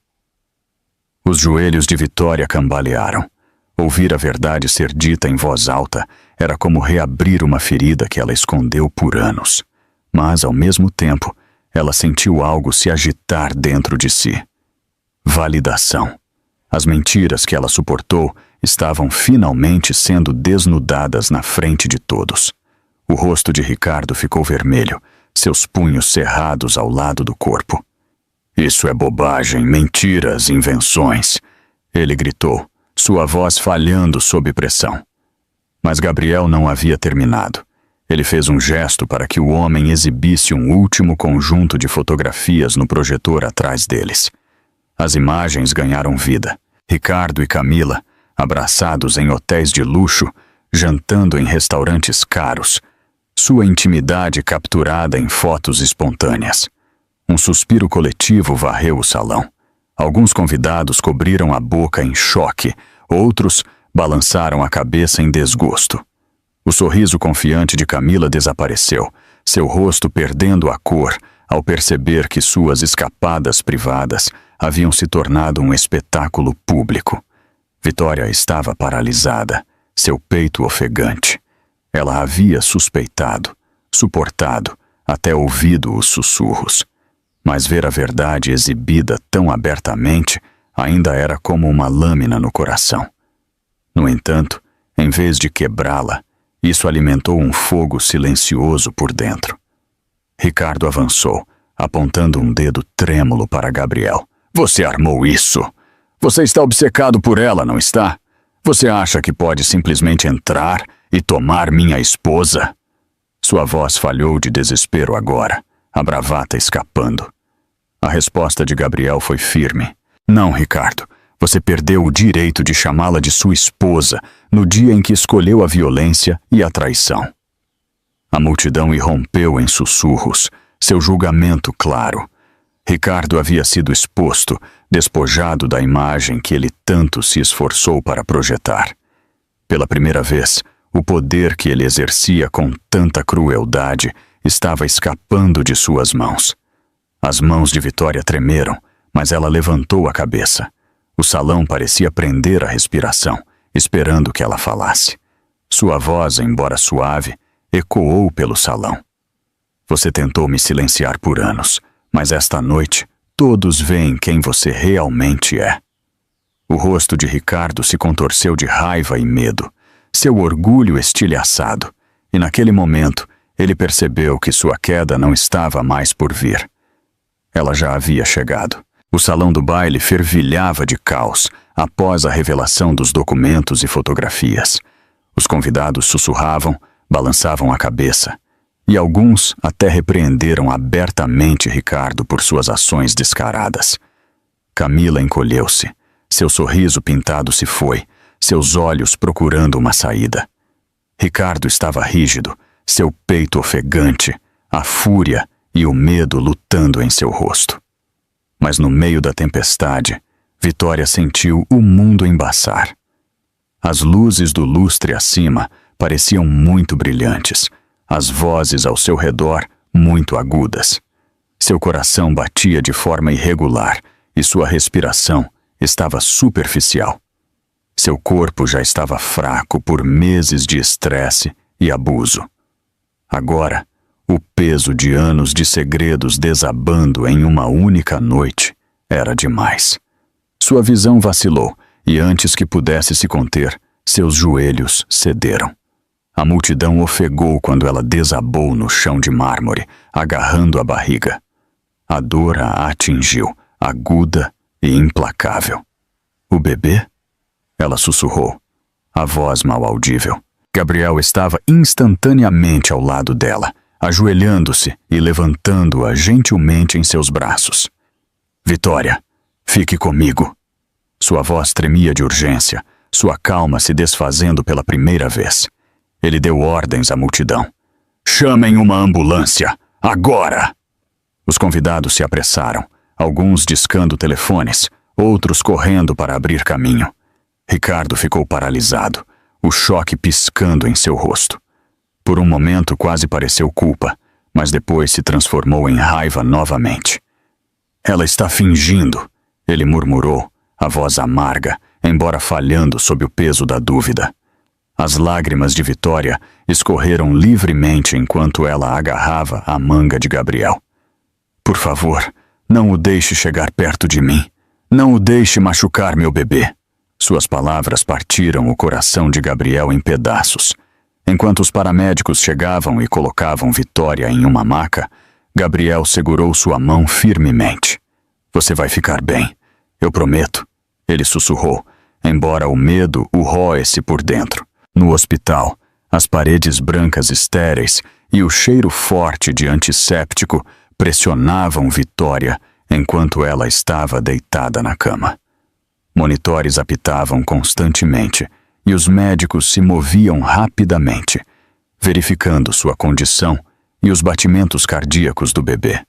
[SPEAKER 1] Os joelhos de Vitória cambalearam. Ouvir a verdade ser dita em voz alta era como reabrir uma ferida que ela escondeu por anos. Mas, ao mesmo tempo, ela sentiu algo se agitar dentro de si. Validação. As mentiras que ela suportou estavam finalmente sendo desnudadas na frente de todos. O rosto de Ricardo ficou vermelho, seus punhos cerrados ao lado do corpo. Isso é bobagem, mentiras, invenções, ele gritou, sua voz falhando sob pressão. Mas Gabriel não havia terminado. Ele fez um gesto para que o homem exibisse um último conjunto de fotografias no projetor atrás deles. As imagens ganharam vida. Ricardo e Camila, abraçados em hotéis de luxo, jantando em restaurantes caros, sua intimidade capturada em fotos espontâneas. Um suspiro coletivo varreu o salão. Alguns convidados cobriram a boca em choque, outros balançaram a cabeça em desgosto. O sorriso confiante de Camila desapareceu, seu rosto perdendo a cor ao perceber que suas escapadas privadas haviam se tornado um espetáculo público. Vitória estava paralisada, seu peito ofegante. Ela havia suspeitado, suportado, até ouvido os sussurros. Mas ver a verdade exibida tão abertamente ainda era como uma lâmina no coração. No entanto, em vez de quebrá-la, isso alimentou um fogo silencioso por dentro. Ricardo avançou, apontando um dedo trêmulo para Gabriel. Você armou isso! Você está obcecado por ela, não está? Você acha que pode simplesmente entrar e tomar minha esposa? Sua voz falhou de desespero agora, a bravata escapando. A resposta de Gabriel foi firme. Não, Ricardo, você perdeu o direito de chamá-la de sua esposa no dia em que escolheu a violência e a traição. A multidão irrompeu em sussurros, seu julgamento claro. Ricardo havia sido exposto, despojado da imagem que ele tanto se esforçou para projetar. Pela primeira vez, o poder que ele exercia com tanta crueldade estava escapando de suas mãos. As mãos de Vitória tremeram, mas ela levantou a cabeça. O salão parecia prender a respiração, esperando que ela falasse. Sua voz, embora suave, ecoou pelo salão. Você tentou me silenciar por anos, mas esta noite todos veem quem você realmente é. O rosto de Ricardo se contorceu de raiva e medo, seu orgulho estilhaçado, e naquele momento ele percebeu que sua queda não estava mais por vir. Ela já havia chegado. O salão do baile fervilhava de caos após a revelação dos documentos e fotografias. Os convidados sussurravam, balançavam a cabeça, e alguns até repreenderam abertamente Ricardo por suas ações descaradas. Camila encolheu-se, seu sorriso pintado se foi, seus olhos procurando uma saída. Ricardo estava rígido, seu peito ofegante, a fúria e o medo lutando em seu rosto. Mas no meio da tempestade, Vitória sentiu o mundo embaçar. As luzes do lustre acima pareciam muito brilhantes, as vozes ao seu redor muito agudas. Seu coração batia de forma irregular e sua respiração estava superficial. Seu corpo já estava fraco por meses de estresse e abuso. Agora, o peso de anos de segredos desabando em uma única noite era demais. Sua visão vacilou e antes que pudesse se conter, seus joelhos cederam. A multidão ofegou quando ela desabou no chão de mármore, agarrando a barriga. A dor a atingiu, aguda e implacável. O bebê? Ela sussurrou, a voz mal audível. Gabriel estava instantaneamente ao lado dela, ajoelhando-se e levantando-a gentilmente em seus braços. Vitória, fique comigo. Sua voz tremia de urgência, sua calma se desfazendo pela primeira vez. Ele deu ordens à multidão. Chamem uma ambulância, agora! Os convidados se apressaram, alguns discando telefones, outros correndo para abrir caminho. Ricardo ficou paralisado, o choque piscando em seu rosto. Por um momento quase pareceu culpa, mas depois se transformou em raiva novamente. Ela está fingindo, ele murmurou, a voz amarga, embora falhando sob o peso da dúvida. As lágrimas de Vitória escorreram livremente enquanto ela agarrava a manga de Gabriel. Por favor, não o deixe chegar perto de mim. Não o deixe machucar meu bebê. Suas palavras partiram o coração de Gabriel em pedaços. Enquanto os paramédicos chegavam e colocavam Vitória em uma maca, Gabriel segurou sua mão firmemente. Você vai ficar bem, eu prometo, ele sussurrou, embora o medo o roesse por dentro. No hospital, as paredes brancas estéreis e o cheiro forte de antisséptico pressionavam Vitória enquanto ela estava deitada na cama. Monitores apitavam constantemente e os médicos se moviam rapidamente, verificando sua condição e os batimentos cardíacos do bebê.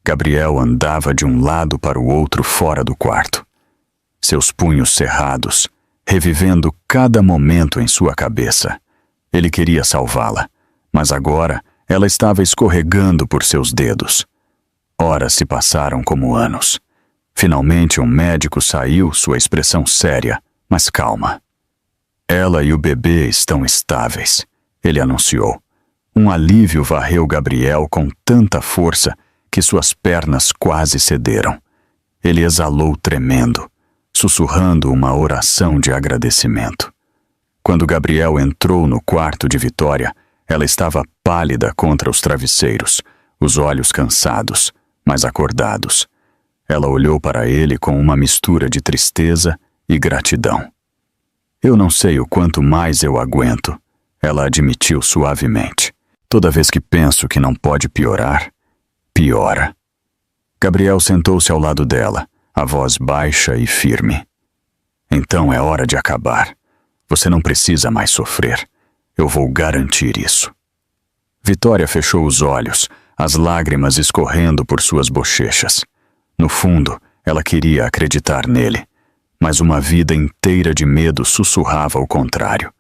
[SPEAKER 1] Gabriel andava de um lado para o outro fora do quarto, seus punhos cerrados, revivendo cada momento em sua cabeça. Ele queria salvá-la, mas agora ela estava escorregando por seus dedos. Horas se passaram como anos. Finalmente um médico saiu, sua expressão séria, mas calma. Ela e o bebê estão estáveis, ele anunciou. Um alívio varreu Gabriel com tanta força que suas pernas quase cederam. Ele exalou tremendo, sussurrando uma oração de agradecimento. Quando Gabriel entrou no quarto de Vitória, ela estava pálida contra os travesseiros, os olhos cansados, mas acordados. Ela olhou para ele com uma mistura de tristeza e gratidão. Eu não sei o quanto mais eu aguento, ela admitiu suavemente. Toda vez que penso que não pode piorar, piora. Gabriel sentou-se ao lado dela, a voz baixa e firme. Então é hora de acabar. Você não precisa mais sofrer. Eu vou garantir isso. Vitória fechou os olhos, as lágrimas escorrendo por suas bochechas. No fundo, ela queria acreditar nele, mas uma vida inteira de medo sussurrava o contrário.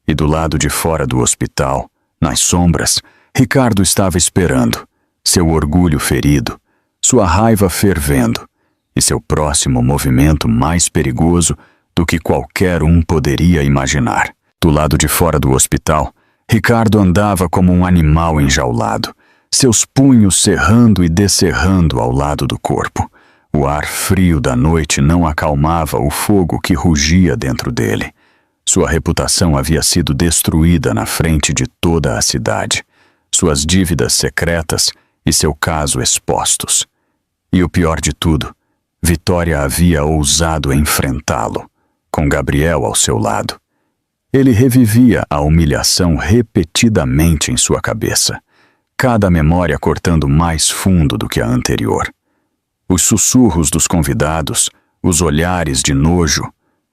[SPEAKER 1] E do lado de fora do hospital, nas sombras, Ricardo estava esperando, seu orgulho ferido, sua raiva fervendo, e seu próximo movimento mais perigoso do que qualquer um poderia imaginar. Do lado de fora do hospital, Ricardo andava como um animal enjaulado, seus punhos cerrando e descerrando ao lado do corpo. O ar frio da noite não acalmava o fogo que rugia dentro dele. Sua reputação havia sido destruída na frente de toda a cidade, suas dívidas secretas e seu caso expostos. E o pior de tudo, Vitória havia ousado enfrentá-lo, com Gabriel ao seu lado. Ele revivia a humilhação repetidamente em sua cabeça, cada memória cortando mais fundo do que a anterior. Os sussurros dos convidados, os olhares de nojo,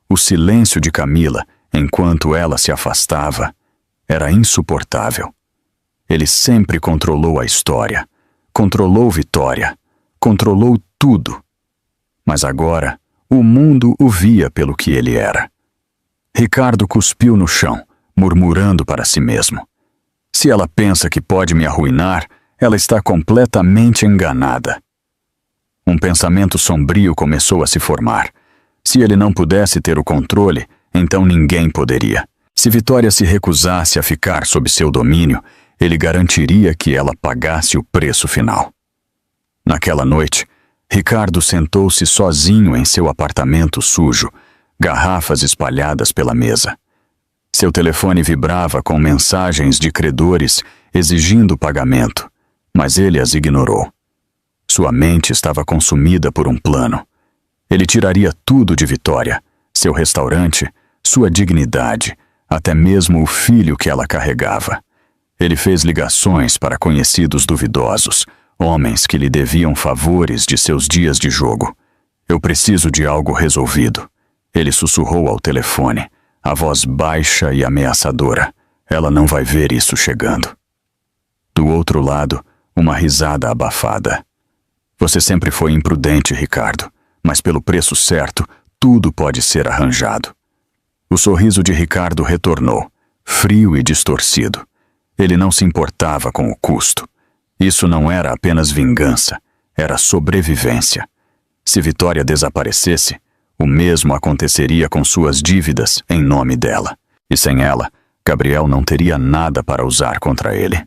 [SPEAKER 1] o silêncio de Camila enquanto ela se afastava, era insuportável. Ele sempre controlou a história, controlou Vitória, controlou tudo. Mas agora, o mundo o via pelo que ele era. Ricardo cuspiu no chão, murmurando para si mesmo. Se ela pensa que pode me arruinar, ela está completamente enganada. Um pensamento sombrio começou a se formar. Se ele não pudesse ter o controle, então ninguém poderia. Se Vitória se recusasse a ficar sob seu domínio, ele garantiria que ela pagasse o preço final. Naquela noite, Ricardo sentou-se sozinho em seu apartamento sujo, garrafas espalhadas pela mesa. Seu telefone vibrava com mensagens de credores exigindo pagamento, mas ele as ignorou. Sua mente estava consumida por um plano. Ele tiraria tudo de Vitória, seu restaurante, sua dignidade, até mesmo o filho que ela carregava. Ele fez ligações para conhecidos duvidosos, homens que lhe deviam favores de seus dias de jogo. Eu preciso de algo resolvido. Ele sussurrou ao telefone, a voz baixa e ameaçadora. Ela não vai ver isso chegando. Do outro lado, uma risada abafada. Você sempre foi imprudente, Ricardo, mas pelo preço certo, tudo pode ser arranjado. O sorriso de Ricardo retornou, frio e distorcido. Ele não se importava com o custo. Isso não era apenas vingança, era sobrevivência. Se Vitória desaparecesse, o mesmo aconteceria com suas dívidas em nome dela. E sem ela, Gabriel não teria nada para usar contra ele.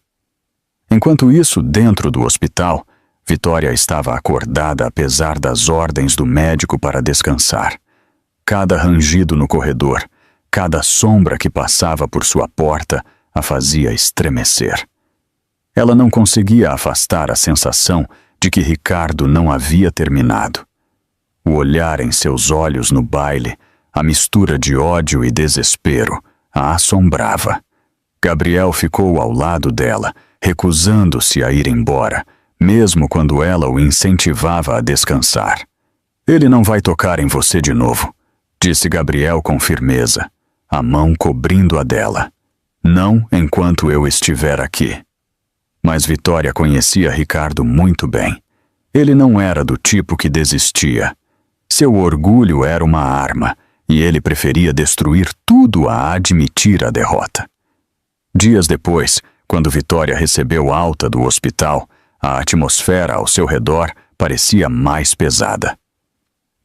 [SPEAKER 1] Enquanto isso, dentro do hospital, Vitória estava acordada apesar das ordens do médico para descansar. Cada rangido no corredor, cada sombra que passava por sua porta a fazia estremecer. Ela não conseguia afastar a sensação de que Ricardo não havia terminado. O olhar em seus olhos no baile, a mistura de ódio e desespero, a assombrava. Gabriel ficou ao lado dela, recusando-se a ir embora, mesmo quando ela o incentivava a descansar. Ele não vai tocar em você de novo, disse Gabriel com firmeza, a mão cobrindo a dela. Não enquanto eu estiver aqui. Mas Vitória conhecia Ricardo muito bem. Ele não era do tipo que desistia. Seu orgulho era uma arma, e ele preferia destruir tudo a admitir a derrota. Dias depois, quando Vitória recebeu alta do hospital, a atmosfera ao seu redor parecia mais pesada.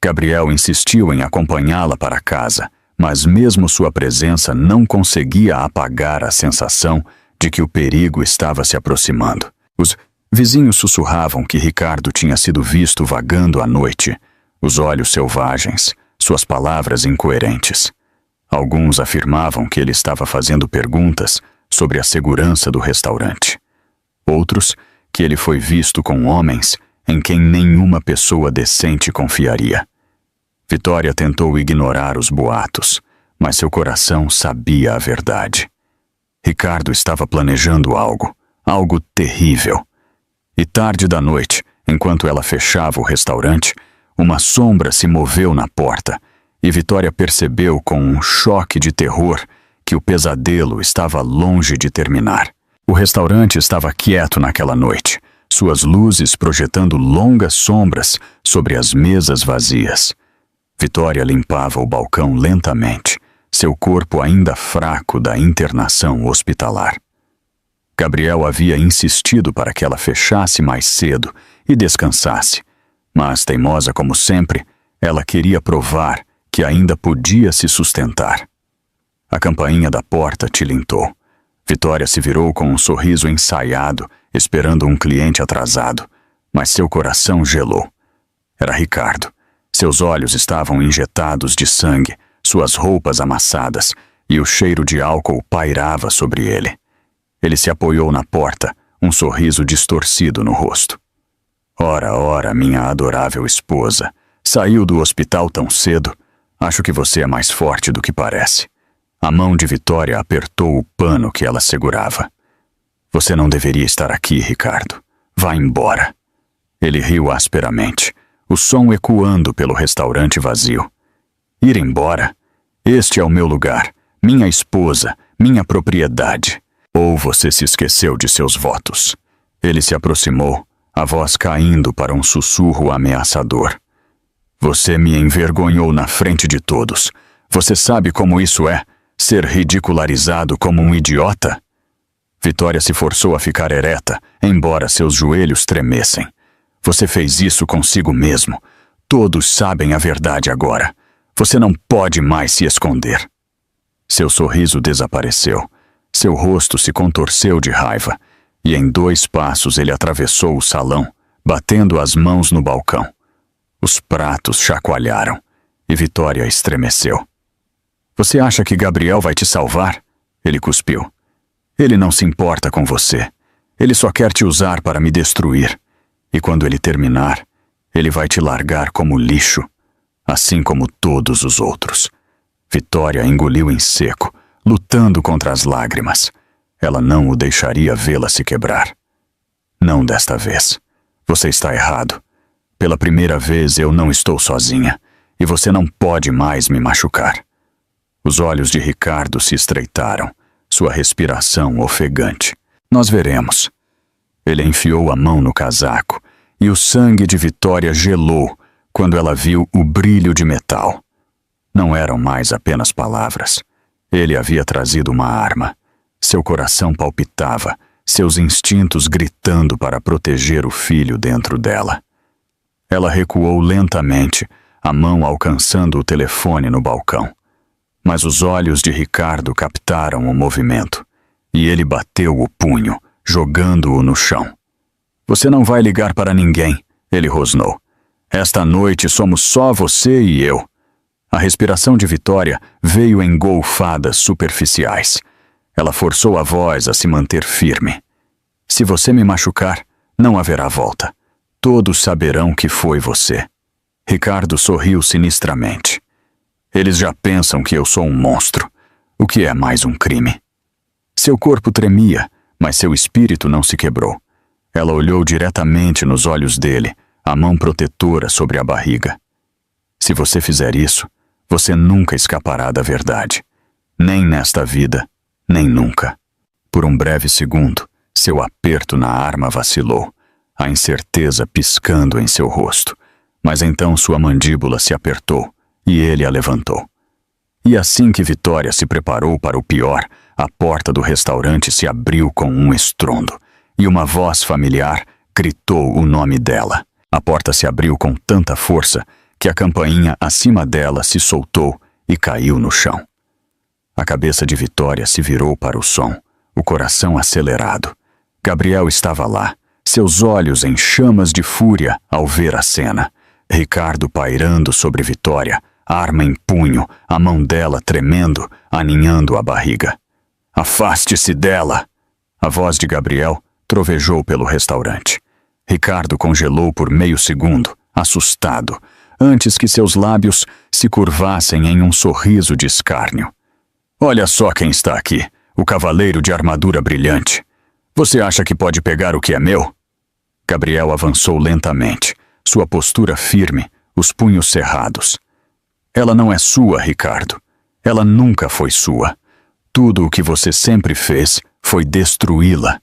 [SPEAKER 1] Gabriel insistiu em acompanhá-la para casa, mas mesmo sua presença não conseguia apagar a sensação de que o perigo estava se aproximando. Os vizinhos sussurravam que Ricardo tinha sido visto vagando à noite, os olhos selvagens, suas palavras incoerentes. Alguns afirmavam que ele estava fazendo perguntas sobre a segurança do restaurante. Outros, que ele foi visto com homens em quem nenhuma pessoa decente confiaria. Vitória tentou ignorar os boatos, mas seu coração sabia a verdade. Ricardo estava planejando algo terrível. E tarde da noite, enquanto ela fechava o restaurante, uma sombra se moveu na porta e Vitória percebeu com um choque de terror que o pesadelo estava longe de terminar. O restaurante estava quieto naquela noite, suas luzes projetando longas sombras sobre as mesas vazias. Vitória limpava o balcão lentamente, seu corpo ainda fraco da internação hospitalar. Gabriel havia insistido para que ela fechasse mais cedo e descansasse, mas, teimosa como sempre, ela queria provar que ainda podia se sustentar. A campainha da porta tilintou. Vitória se virou com um sorriso ensaiado, esperando um cliente atrasado, mas seu coração gelou. Era Ricardo. Seus olhos estavam injetados de sangue, suas roupas amassadas, e o cheiro de álcool pairava sobre ele. Ele se apoiou na porta, um sorriso distorcido no rosto. Ora, ora, minha adorável esposa, saiu do hospital tão cedo? Acho que você é mais forte do que parece. A mão de Vitória apertou o pano que ela segurava. Você não deveria estar aqui, Ricardo. Vá embora. Ele riu asperamente, o som ecoando pelo restaurante vazio. Ir embora? Este é o meu lugar, minha esposa, minha propriedade. Ou você se esqueceu de seus votos? Ele se aproximou, a voz caindo para um sussurro ameaçador. Você me envergonhou na frente de todos. Você sabe como isso é? Ser ridicularizado como um idiota? Vitória se forçou a ficar ereta, embora seus joelhos tremessem. Você fez isso consigo mesmo. Todos sabem a verdade agora. Você não pode mais se esconder. Seu sorriso desapareceu. Seu rosto se contorceu de raiva, e em 2 passos ele atravessou o salão, batendo as mãos no balcão. Os pratos chacoalharam, e Vitória estremeceu. Você acha que Gabriel vai te salvar? Ele cuspiu. Ele não se importa com você. Ele só quer te usar para me destruir. E quando ele terminar, ele vai te largar como lixo, assim como todos os outros. Vitória engoliu em seco, lutando contra as lágrimas. Ela não o deixaria vê-la se quebrar. Não desta vez. Você está errado. Pela primeira vez eu não estou sozinha, e você não pode mais me machucar. Os olhos de Ricardo se estreitaram, sua respiração ofegante. Nós veremos. Ele enfiou a mão no casaco, e o sangue de Vitória gelou quando ela viu o brilho de metal. Não eram mais apenas palavras. Ele havia trazido uma arma. Seu coração palpitava, seus instintos gritando para proteger o filho dentro dela. Ela recuou lentamente, a mão alcançando o telefone no balcão. Mas os olhos de Ricardo captaram o movimento, e ele bateu o punho, jogando-o no chão. Você não vai ligar para ninguém, ele rosnou. Esta noite somos só você e eu. A respiração de Vitória veio em golfadas superficiais. Ela forçou a voz a se manter firme. Se você me machucar, não haverá volta. Todos saberão que foi você. Ricardo sorriu sinistramente. Eles já pensam que eu sou um monstro, o que é mais um crime. Seu corpo tremia, mas seu espírito não se quebrou. Ela olhou diretamente nos olhos dele, a mão protetora sobre a barriga. Se você fizer isso, você nunca escapará da verdade. Nem nesta vida, nem nunca. Por um breve segundo, seu aperto na arma vacilou, a incerteza piscando em seu rosto. Mas então sua mandíbula se apertou e ele a levantou. E assim que Vitória se preparou para o pior, a porta do restaurante se abriu com um estrondo, e uma voz familiar gritou o nome dela. A porta se abriu com tanta força que a campainha acima dela se soltou e caiu no chão. A cabeça de Vitória se virou para o som, o coração acelerado. Gabriel estava lá, seus olhos em chamas de fúria ao ver a cena. Ricardo pairando sobre Vitória, arma em punho, a mão dela tremendo, aninhando a barriga. Afaste-se dela! A voz de Gabriel trovejou pelo restaurante. Ricardo congelou por meio segundo, assustado, antes que seus lábios se curvassem em um sorriso de escárnio. Olha só quem está aqui, o cavaleiro de armadura brilhante. Você acha que pode pegar o que é meu? Gabriel avançou lentamente, sua postura firme, os punhos cerrados. Ela não é sua, Ricardo. Ela nunca foi sua. Tudo o que você sempre fez foi destruí-la.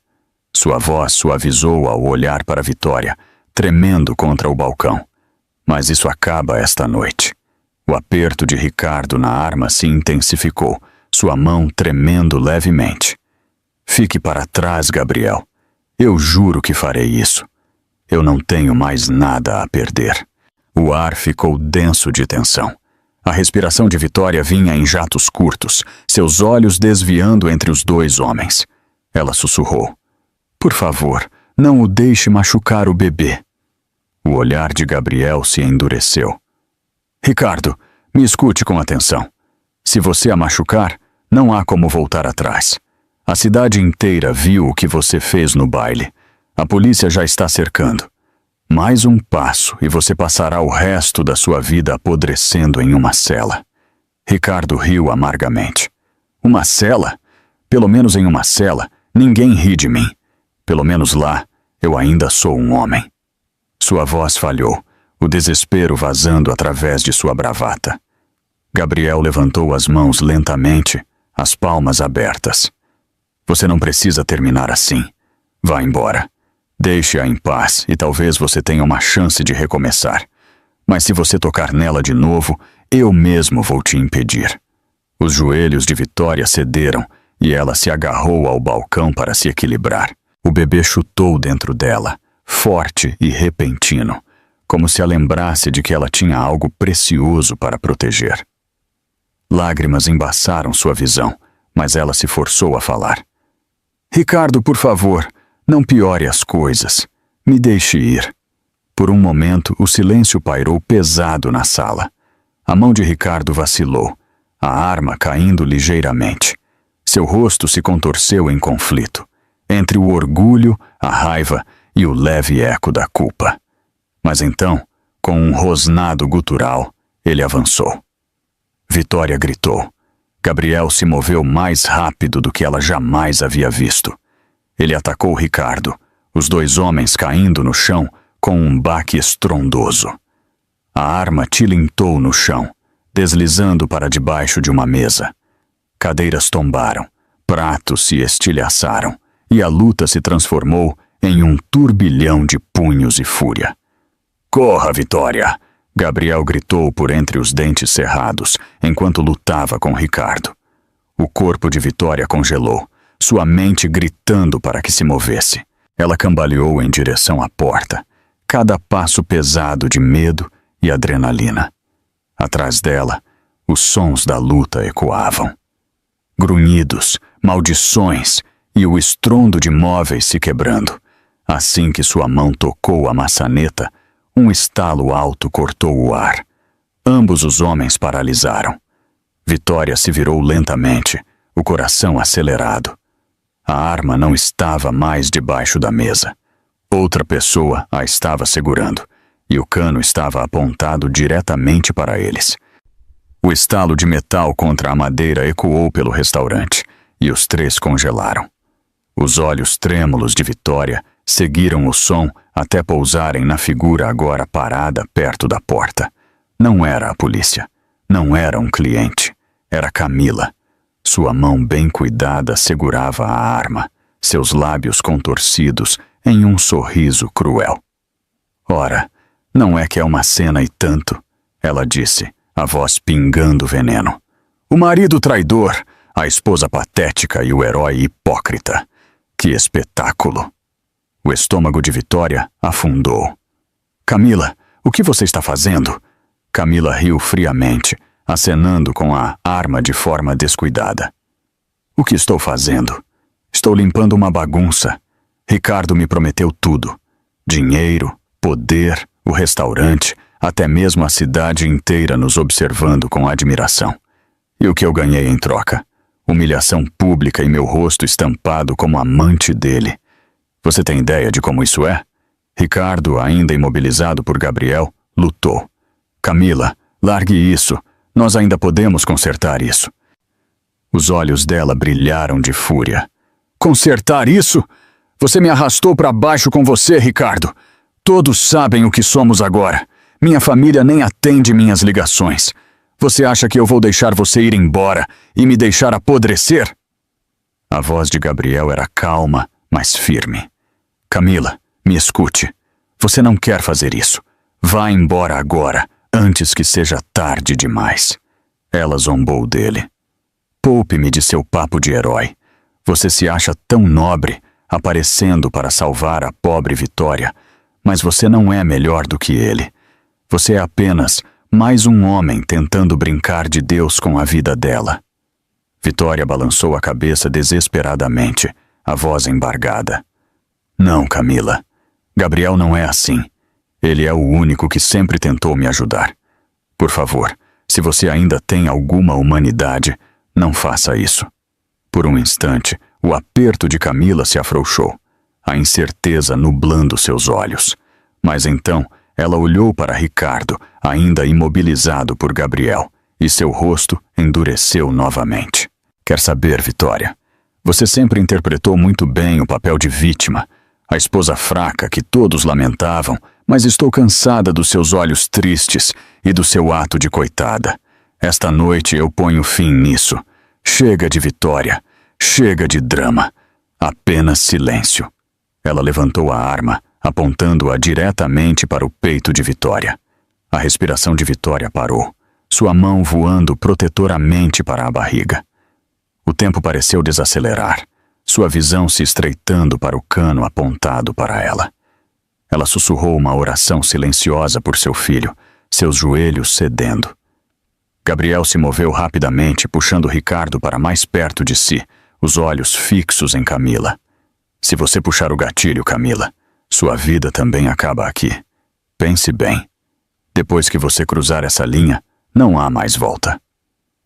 [SPEAKER 1] Sua voz suavizou ao olhar para Vitória, tremendo contra o balcão. Mas isso acaba esta noite. O aperto de Ricardo na arma se intensificou, sua mão tremendo levemente. Fique para trás, Gabriel. Eu juro que farei isso. Eu não tenho mais nada a perder. O ar ficou denso de tensão. A respiração de Vitória vinha em jatos curtos, seus olhos desviando entre os dois homens. Ela sussurrou: "Por favor, não o deixe machucar o bebê." O olhar de Gabriel se endureceu. "Ricardo, me escute com atenção. Se você a machucar, não há como voltar atrás. A cidade inteira viu o que você fez no baile. A polícia já está cercando. Mais um passo e você passará o resto da sua vida apodrecendo em uma cela." Ricardo riu amargamente. "Uma cela? Pelo menos em uma cela, ninguém ri de mim. Pelo menos lá, eu ainda sou um homem." Sua voz falhou, o desespero vazando através de sua bravata. Gabriel levantou as mãos lentamente, as palmas abertas. "Você não precisa terminar assim. Vá embora. Deixe-a em paz e talvez você tenha uma chance de recomeçar. Mas se você tocar nela de novo, eu mesmo vou te impedir." Os joelhos de Vitória cederam e ela se agarrou ao balcão para se equilibrar. O bebê chutou dentro dela, forte e repentino, como se a lembrasse de que ela tinha algo precioso para proteger. Lágrimas embaçaram sua visão, mas ela se forçou a falar. "Ricardo, por favor, não piore as coisas. Me deixe ir." Por um momento, o silêncio pairou pesado na sala. A mão de Ricardo vacilou, a arma caindo ligeiramente. Seu rosto se contorceu em conflito, entre o orgulho, a raiva e o leve eco da culpa. Mas então, com um rosnado gutural, ele avançou. Vitória gritou. Gabriel se moveu mais rápido do que ela jamais havia visto. Ele atacou Ricardo, os dois homens caindo no chão com um baque estrondoso. A arma tilintou no chão, deslizando para debaixo de uma mesa. Cadeiras tombaram, pratos se estilhaçaram, e a luta se transformou em um turbilhão de punhos e fúria. "Corra, Vitória!" Gabriel gritou por entre os dentes cerrados, enquanto lutava com Ricardo. O corpo de Vitória congelou, sua mente gritando para que se movesse. Ela cambaleou em direção à porta, cada passo pesado de medo e adrenalina. Atrás dela, os sons da luta ecoavam. Grunhidos, maldições e o estrondo de móveis se quebrando. Assim que sua mão tocou a maçaneta, um estalo alto cortou o ar. Ambos os homens paralisaram. Vitória se virou lentamente, o coração acelerado. A arma não estava mais debaixo da mesa. Outra pessoa a estava segurando, e o cano estava apontado diretamente para eles. O estalo de metal contra a madeira ecoou pelo restaurante, e os três congelaram. Os olhos trêmulos de Vitória seguiram o som até pousarem na figura agora parada perto da porta. Não era a polícia. Não era um cliente. Era Camila. Sua mão bem cuidada segurava a arma, seus lábios contorcidos em um sorriso cruel. "Ora, não é que é uma cena e tanto," ela disse, a voz pingando veneno. "O marido traidor, a esposa patética e o herói hipócrita. Que espetáculo!" O estômago de Vitória afundou. "Camila, o que você está fazendo?" Camila riu friamente, acenando com a arma de forma descuidada. "O que estou fazendo? Estou limpando uma bagunça. Ricardo me prometeu tudo. Dinheiro, poder, o restaurante, até mesmo a cidade inteira nos observando com admiração. E o que eu ganhei em troca? Humilhação pública e meu rosto estampado como amante dele. Você tem ideia de como isso é?" Ricardo, ainda imobilizado por Gabriel, lutou. "Camila, largue isso. Nós ainda podemos consertar isso." Os olhos dela brilharam de fúria. "Consertar isso? Você me arrastou para baixo com você, Ricardo. Todos sabem o que somos agora. Minha família nem atende minhas ligações. Você acha que eu vou deixar você ir embora e me deixar apodrecer? A voz de Gabriel era calma, mas firme. Camila, me escute. Você não quer fazer isso. Vá embora agora, antes que seja tarde demais. Ela zombou dele. Poupe-me de seu papo de herói. Você se acha tão nobre, aparecendo para salvar a pobre Vitória, mas você não é melhor do que ele. Você é apenas mais um homem tentando brincar de Deus com a vida dela. Vitória balançou a cabeça desesperadamente, a voz embargada. Não, Camila. Gabriel não é assim. Ele é o único que sempre tentou me ajudar. Por favor, se você ainda tem alguma humanidade, não faça isso. Por um instante, o aperto de Camila se afrouxou, a incerteza nublando seus olhos. Mas então, ela olhou para Ricardo, ainda imobilizado por Gabriel, e seu rosto endureceu novamente. Quer saber, Vitória? Você sempre interpretou muito bem o papel de vítima, a esposa fraca que todos lamentavam, mas estou cansada dos seus olhos tristes e do seu ato de coitada. Esta noite eu ponho fim nisso. Chega de Vitória, chega de drama. Apenas silêncio. Ela levantou a arma, apontando-a diretamente para o peito de Vitória. A respiração de Vitória parou, sua mão voando protetoramente para a barriga. O tempo pareceu desacelerar, sua visão se estreitando para o cano apontado para ela. Ela sussurrou uma oração silenciosa por seu filho, seus joelhos cedendo. Gabriel se moveu rapidamente, puxando Ricardo para mais perto de si, os olhos fixos em Camila. Se você puxar o gatilho, Camila, sua vida também acaba aqui. Pense bem. Depois que você cruzar essa linha, não há mais volta.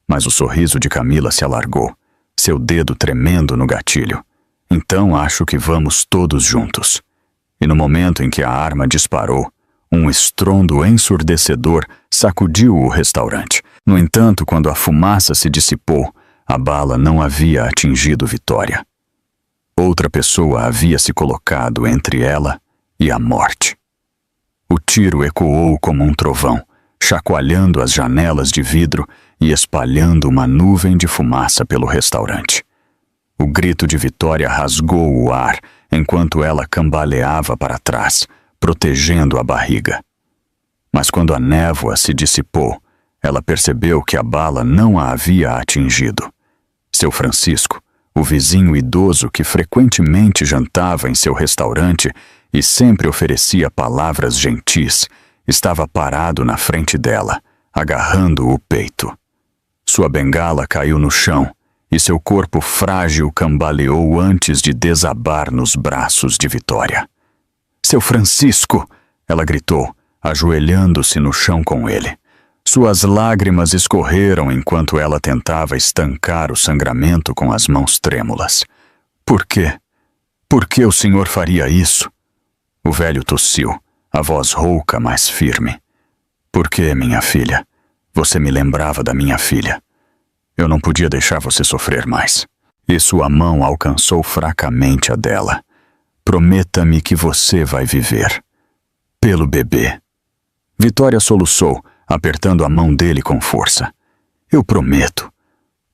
[SPEAKER 1] Mas o sorriso de Camila se alargou, seu dedo tremendo no gatilho. Então acho que vamos todos juntos. E no momento em que a arma disparou, um estrondo ensurdecedor sacudiu o restaurante. No entanto, quando a fumaça se dissipou, a bala não havia atingido Vitória. Outra pessoa havia se colocado entre ela e a morte. O tiro ecoou como um trovão, chacoalhando as janelas de vidro e espalhando uma nuvem de fumaça pelo restaurante. O grito de Vitória rasgou o ar enquanto ela cambaleava para trás, protegendo a barriga. Mas quando a névoa se dissipou, ela percebeu que a bala não a havia atingido. Seu Francisco, o vizinho idoso que frequentemente jantava em seu restaurante e sempre oferecia palavras gentis, estava parado na frente dela, agarrando o peito. Sua bengala caiu no chão e seu corpo frágil cambaleou antes de desabar nos braços de Vitória. Seu Francisco! Ela gritou, ajoelhando-se no chão com ele. Suas lágrimas escorreram enquanto ela tentava estancar o sangramento com as mãos trêmulas. Por quê? Por que o senhor faria isso? O velho tossiu, a voz rouca, mas firme. Por que, minha filha? Você me lembrava da minha filha. Eu não podia deixar você sofrer mais. E sua mão alcançou fracamente a dela. Prometa-me que você vai viver. Pelo bebê. Vitória soluçou, apertando a mão dele com força. Eu prometo.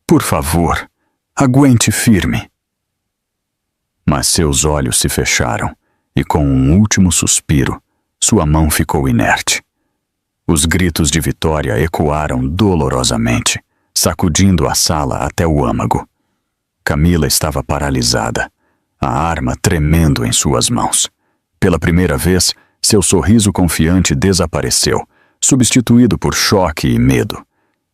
[SPEAKER 1] Por favor, aguente firme. Mas seus olhos se fecharam e com um último suspiro, sua mão ficou inerte. Os gritos de Vitória ecoaram dolorosamente, sacudindo a sala até o âmago. Camila estava paralisada, a arma tremendo em suas mãos. Pela primeira vez, seu sorriso confiante desapareceu, substituído por choque e medo.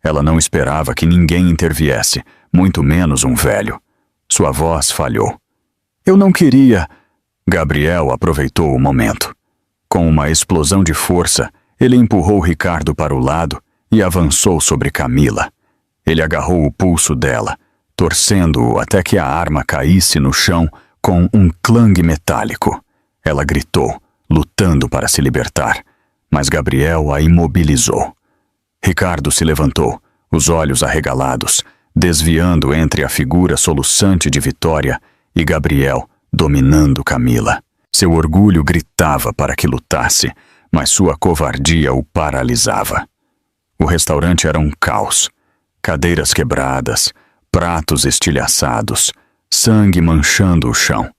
[SPEAKER 1] Ela não esperava que ninguém interviesse, muito menos um velho. Sua voz falhou. Eu não queria... Gabriel aproveitou o momento. Com uma explosão de força, ele empurrou Ricardo para o lado e avançou sobre Camila. Ele agarrou o pulso dela, torcendo-o até que a arma caísse no chão com um clangue metálico. Ela gritou, lutando para se libertar, mas Gabriel a imobilizou. Ricardo se levantou, os olhos arregalados, desviando entre a figura soluçante de Vitória e Gabriel, dominando Camila. Seu orgulho gritava para que lutasse, mas sua covardia o paralisava. O restaurante era um caos. Cadeiras quebradas, pratos estilhaçados, sangue manchando o chão.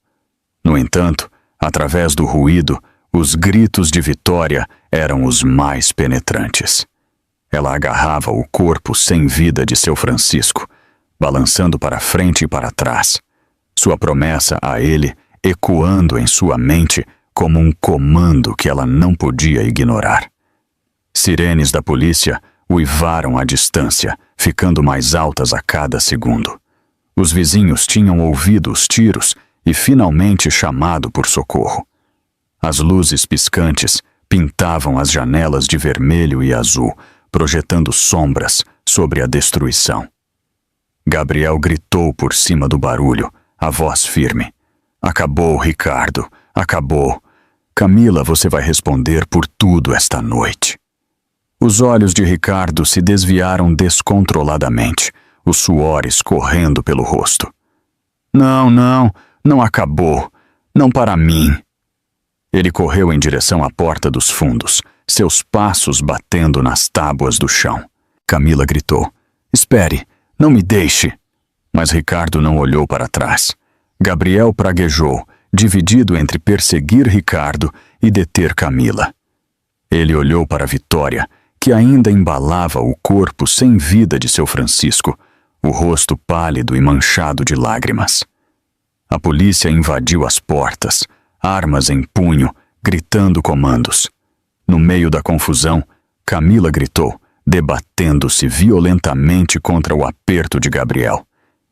[SPEAKER 1] No entanto, através do ruído, os gritos de Vitória eram os mais penetrantes. Ela agarrava o corpo sem vida de seu Francisco, balançando para frente e para trás, sua promessa a ele ecoando em sua mente como um comando que ela não podia ignorar. Sirenes da polícia uivaram à distância, ficando mais altas a cada segundo. Os vizinhos tinham ouvido os tiros e finalmente chamado por socorro. As luzes piscantes pintavam as janelas de vermelho e azul, projetando sombras sobre a destruição. Gabriel gritou por cima do barulho, a voz firme. Acabou, Ricardo, acabou. Camila, você vai responder por tudo esta noite. Os olhos de Ricardo se desviaram descontroladamente, o suor escorrendo pelo rosto. Não acabou. Não para mim. Ele correu em direção à porta dos fundos, seus passos batendo nas tábuas do chão. Camila gritou. Espere, não me deixe. Mas Ricardo não olhou para trás. Gabriel praguejou, dividido entre perseguir Ricardo e deter Camila. Ele olhou para Vitória, que ainda embalava o corpo sem vida de seu Francisco, o rosto pálido e manchado de lágrimas. A polícia invadiu as portas, armas em punho, gritando comandos. No meio da confusão, Camila gritou, debatendo-se violentamente contra o aperto de Gabriel.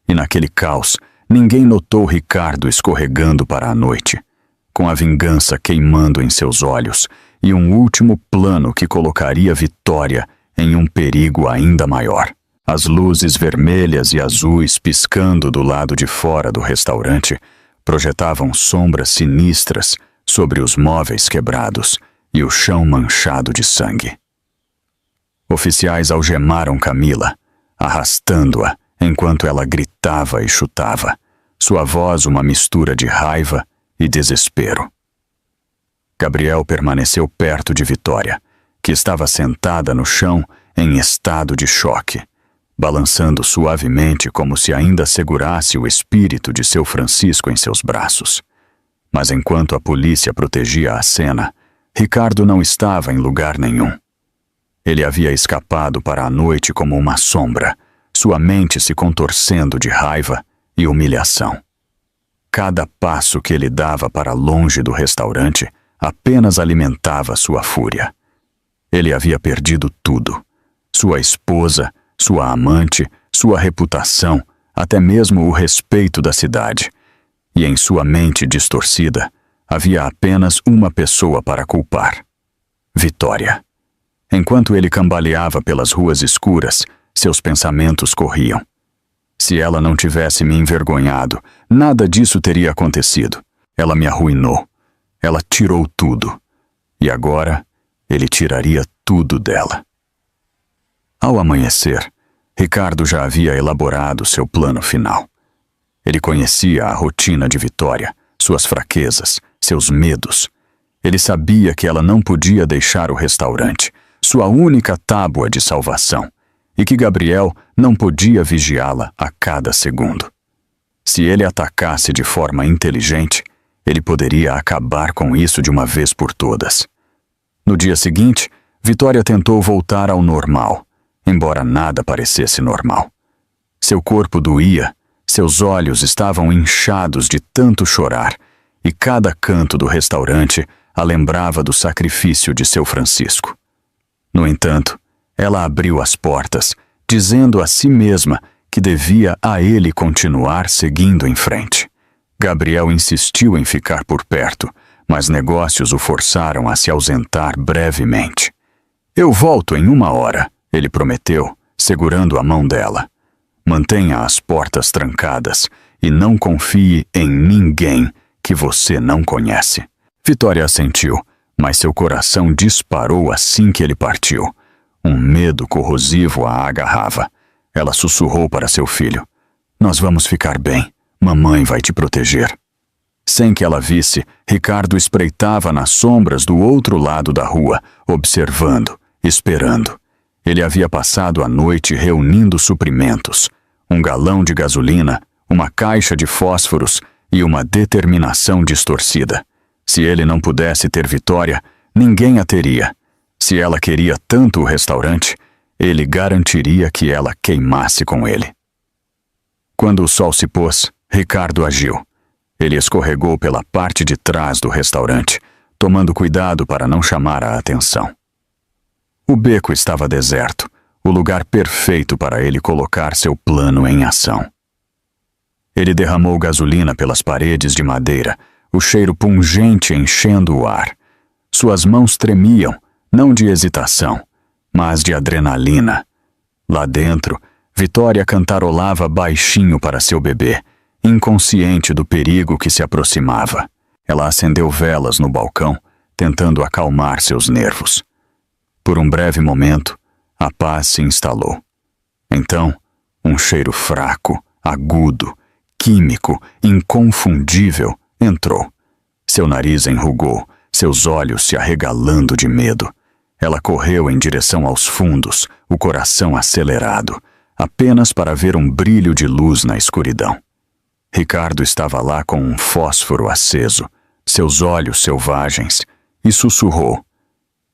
[SPEAKER 1] E naquele caos, ninguém notou Ricardo escorregando para a noite, com a vingança queimando em seus olhos e um último plano que colocaria Vitória em um perigo ainda maior. As luzes vermelhas e azuis piscando do lado de fora do restaurante projetavam sombras sinistras sobre os móveis quebrados e o chão manchado de sangue. Oficiais algemaram Camila, arrastando-a enquanto ela gritava e chutava, sua voz uma mistura de raiva e desespero. Gabriel permaneceu perto de Vitória, que estava sentada no chão em estado de choque, balançando suavemente como se ainda segurasse o espírito de seu Francisco em seus braços. Mas enquanto a polícia protegia a cena, Ricardo não estava em lugar nenhum. Ele havia escapado para a noite como uma sombra, sua mente se contorcendo de raiva e humilhação. Cada passo que ele dava para longe do restaurante apenas alimentava sua fúria. Ele havia perdido tudo: sua esposa, sua amante, sua reputação, até mesmo o respeito da cidade. E em sua mente distorcida, havia apenas uma pessoa para culpar: Vitória. Enquanto ele cambaleava pelas ruas escuras, seus pensamentos corriam. Se ela não tivesse me envergonhado, nada disso teria acontecido. Ela me arruinou. Ela tirou tudo. E agora, ele tiraria tudo dela. Ao amanhecer, Ricardo já havia elaborado seu plano final. Ele conhecia a rotina de Vitória, suas fraquezas, seus medos. Ele sabia que ela não podia deixar o restaurante, sua única tábua de salvação, e que Gabriel não podia vigiá-la a cada segundo. Se ele atacasse de forma inteligente, ele poderia acabar com isso de uma vez por todas. No dia seguinte, Vitória tentou voltar ao normal, embora nada parecesse normal. Seu corpo doía, seus olhos estavam inchados de tanto chorar, e cada canto do restaurante a lembrava do sacrifício de seu Francisco. No entanto, ela abriu as portas, dizendo a si mesma que devia a ele continuar seguindo em frente. Gabriel insistiu em ficar por perto, mas negócios o forçaram a se ausentar brevemente. Eu volto em 1 hora, ele prometeu, segurando a mão dela. Mantenha as portas trancadas e não confie em ninguém que você não conhece. Vitória assentiu, mas seu coração disparou assim que ele partiu. Um medo corrosivo a agarrava. Ela sussurrou para seu filho: Nós vamos ficar bem. Mamãe vai te proteger. Sem que ela visse, Ricardo espreitava nas sombras do outro lado da rua, observando, esperando. Ele havia passado a noite reunindo suprimentos, um galão de gasolina, uma caixa de fósforos e uma determinação distorcida. Se ele não pudesse ter Vitória, ninguém a teria. Se ela queria tanto o restaurante, ele garantiria que ela queimasse com ele. Quando o sol se pôs, Ricardo agiu. Ele escorregou pela parte de trás do restaurante, tomando cuidado para não chamar a atenção. O beco estava deserto, o lugar perfeito para ele colocar seu plano em ação. Ele derramou gasolina pelas paredes de madeira, o cheiro pungente enchendo o ar. Suas mãos tremiam, não de hesitação, mas de adrenalina. Lá dentro, Vitória cantarolava baixinho para seu bebê, inconsciente do perigo que se aproximava. Ela acendeu velas no balcão, tentando acalmar seus nervos. Por um breve momento, a paz se instalou. Então, um cheiro fraco, agudo, químico, inconfundível, entrou. Seu nariz enrugou, seus olhos se arregalando de medo. Ela correu em direção aos fundos, o coração acelerado, apenas para ver um brilho de luz na escuridão. Ricardo estava lá com um fósforo aceso, seus olhos selvagens, e sussurrou: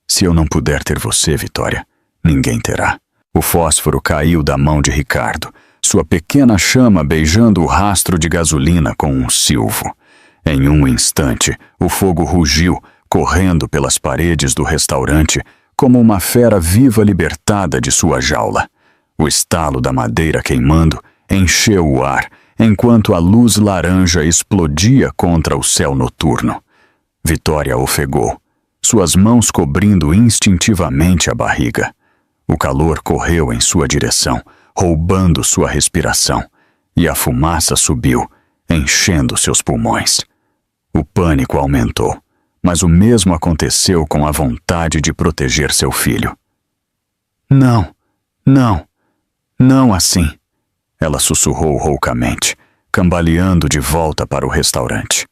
[SPEAKER 1] "Se eu não puder ter você, Vitória, ninguém terá." O fósforo caiu da mão de Ricardo, sua pequena chama beijando o rastro de gasolina com um silvo. Em um instante, o fogo rugiu, correndo pelas paredes do restaurante como uma fera viva libertada de sua jaula. O estalo da madeira queimando encheu o ar, enquanto a luz laranja explodia contra o céu noturno. Vitória ofegou, suas mãos cobrindo instintivamente a barriga. O calor correu em sua direção, roubando sua respiração, e a fumaça subiu, enchendo seus pulmões. O pânico aumentou, mas o mesmo aconteceu com a vontade de proteger seu filho. "Não, não, não assim," ela sussurrou roucamente, cambaleando de volta para o restaurante.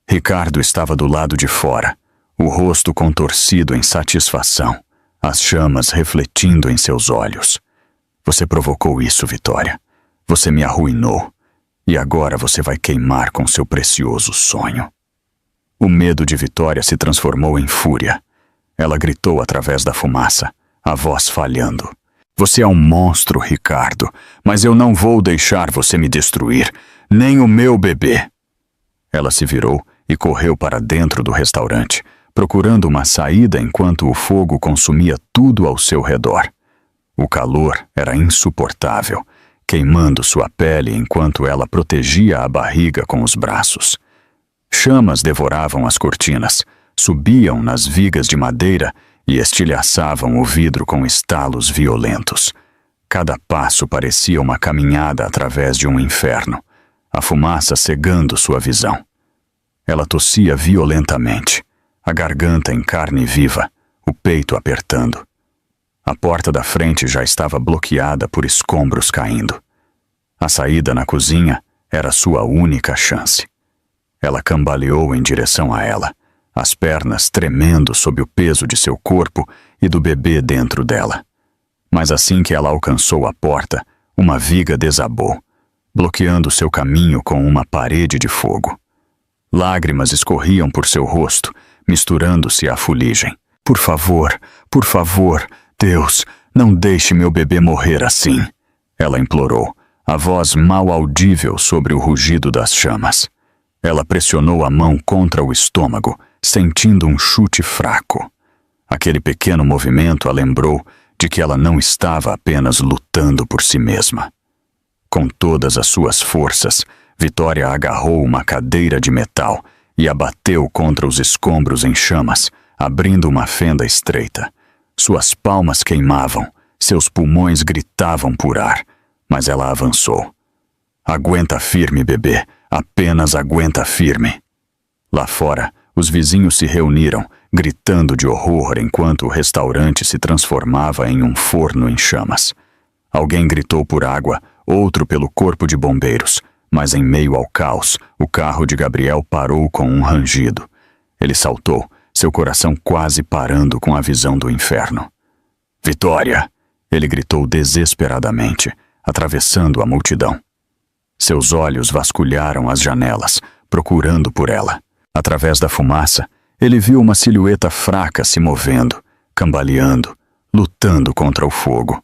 [SPEAKER 1] Ricardo estava do lado de fora, o rosto contorcido em satisfação, as chamas refletindo em seus olhos. "Você provocou isso, Vitória. Você me arruinou. E agora você vai queimar com seu precioso sonho." O medo de Vitória se transformou em fúria. Ela gritou através da fumaça, a voz falhando: "Você é um monstro, Ricardo, mas eu não vou deixar você me destruir, nem o meu bebê." Ela se virou e correu para dentro do restaurante, procurando uma saída enquanto o fogo consumia tudo ao seu redor. O calor era insuportável, queimando sua pele enquanto ela protegia a barriga com os braços. Chamas devoravam as cortinas, subiam nas vigas de madeira e estilhaçavam o vidro com estalos violentos. Cada passo parecia uma caminhada através de um inferno, a fumaça cegando sua visão. Ela tossia violentamente, a garganta em carne viva, o peito apertando. A porta da frente já estava bloqueada por escombros caindo. A saída na cozinha era sua única chance. Ela cambaleou em direção a ela, as pernas tremendo sob o peso de seu corpo e do bebê dentro dela. Mas assim que ela alcançou a porta, uma viga desabou, bloqueando seu caminho com uma parede de fogo. Lágrimas escorriam por seu rosto, misturando-se à fuligem. Por favor, Deus, não deixe meu bebê morrer assim," ela implorou, a voz mal audível sobre o rugido das chamas. Ela pressionou a mão contra o estômago, sentindo um chute fraco. Aquele pequeno movimento a lembrou de que ela não estava apenas lutando por si mesma. Com todas as suas forças, Vitória agarrou uma cadeira de metal e a bateu contra os escombros em chamas, abrindo uma fenda estreita. Suas palmas queimavam, seus pulmões gritavam por ar, mas ela avançou. "Aguenta firme, bebê, apenas aguenta firme." Lá fora, os vizinhos se reuniram, gritando de horror enquanto o restaurante se transformava em um forno em chamas. Alguém gritou por água, outro pelo corpo de bombeiros, Mas em meio ao caos, o carro de Gabriel parou com um rangido. Ele saltou, seu coração quase parando com a visão do inferno. Vitória! Ele gritou desesperadamente, atravessando a multidão. Seus olhos vasculharam as janelas, procurando por ela. Através da fumaça, ele viu uma silhueta fraca se movendo, cambaleando, lutando contra o fogo.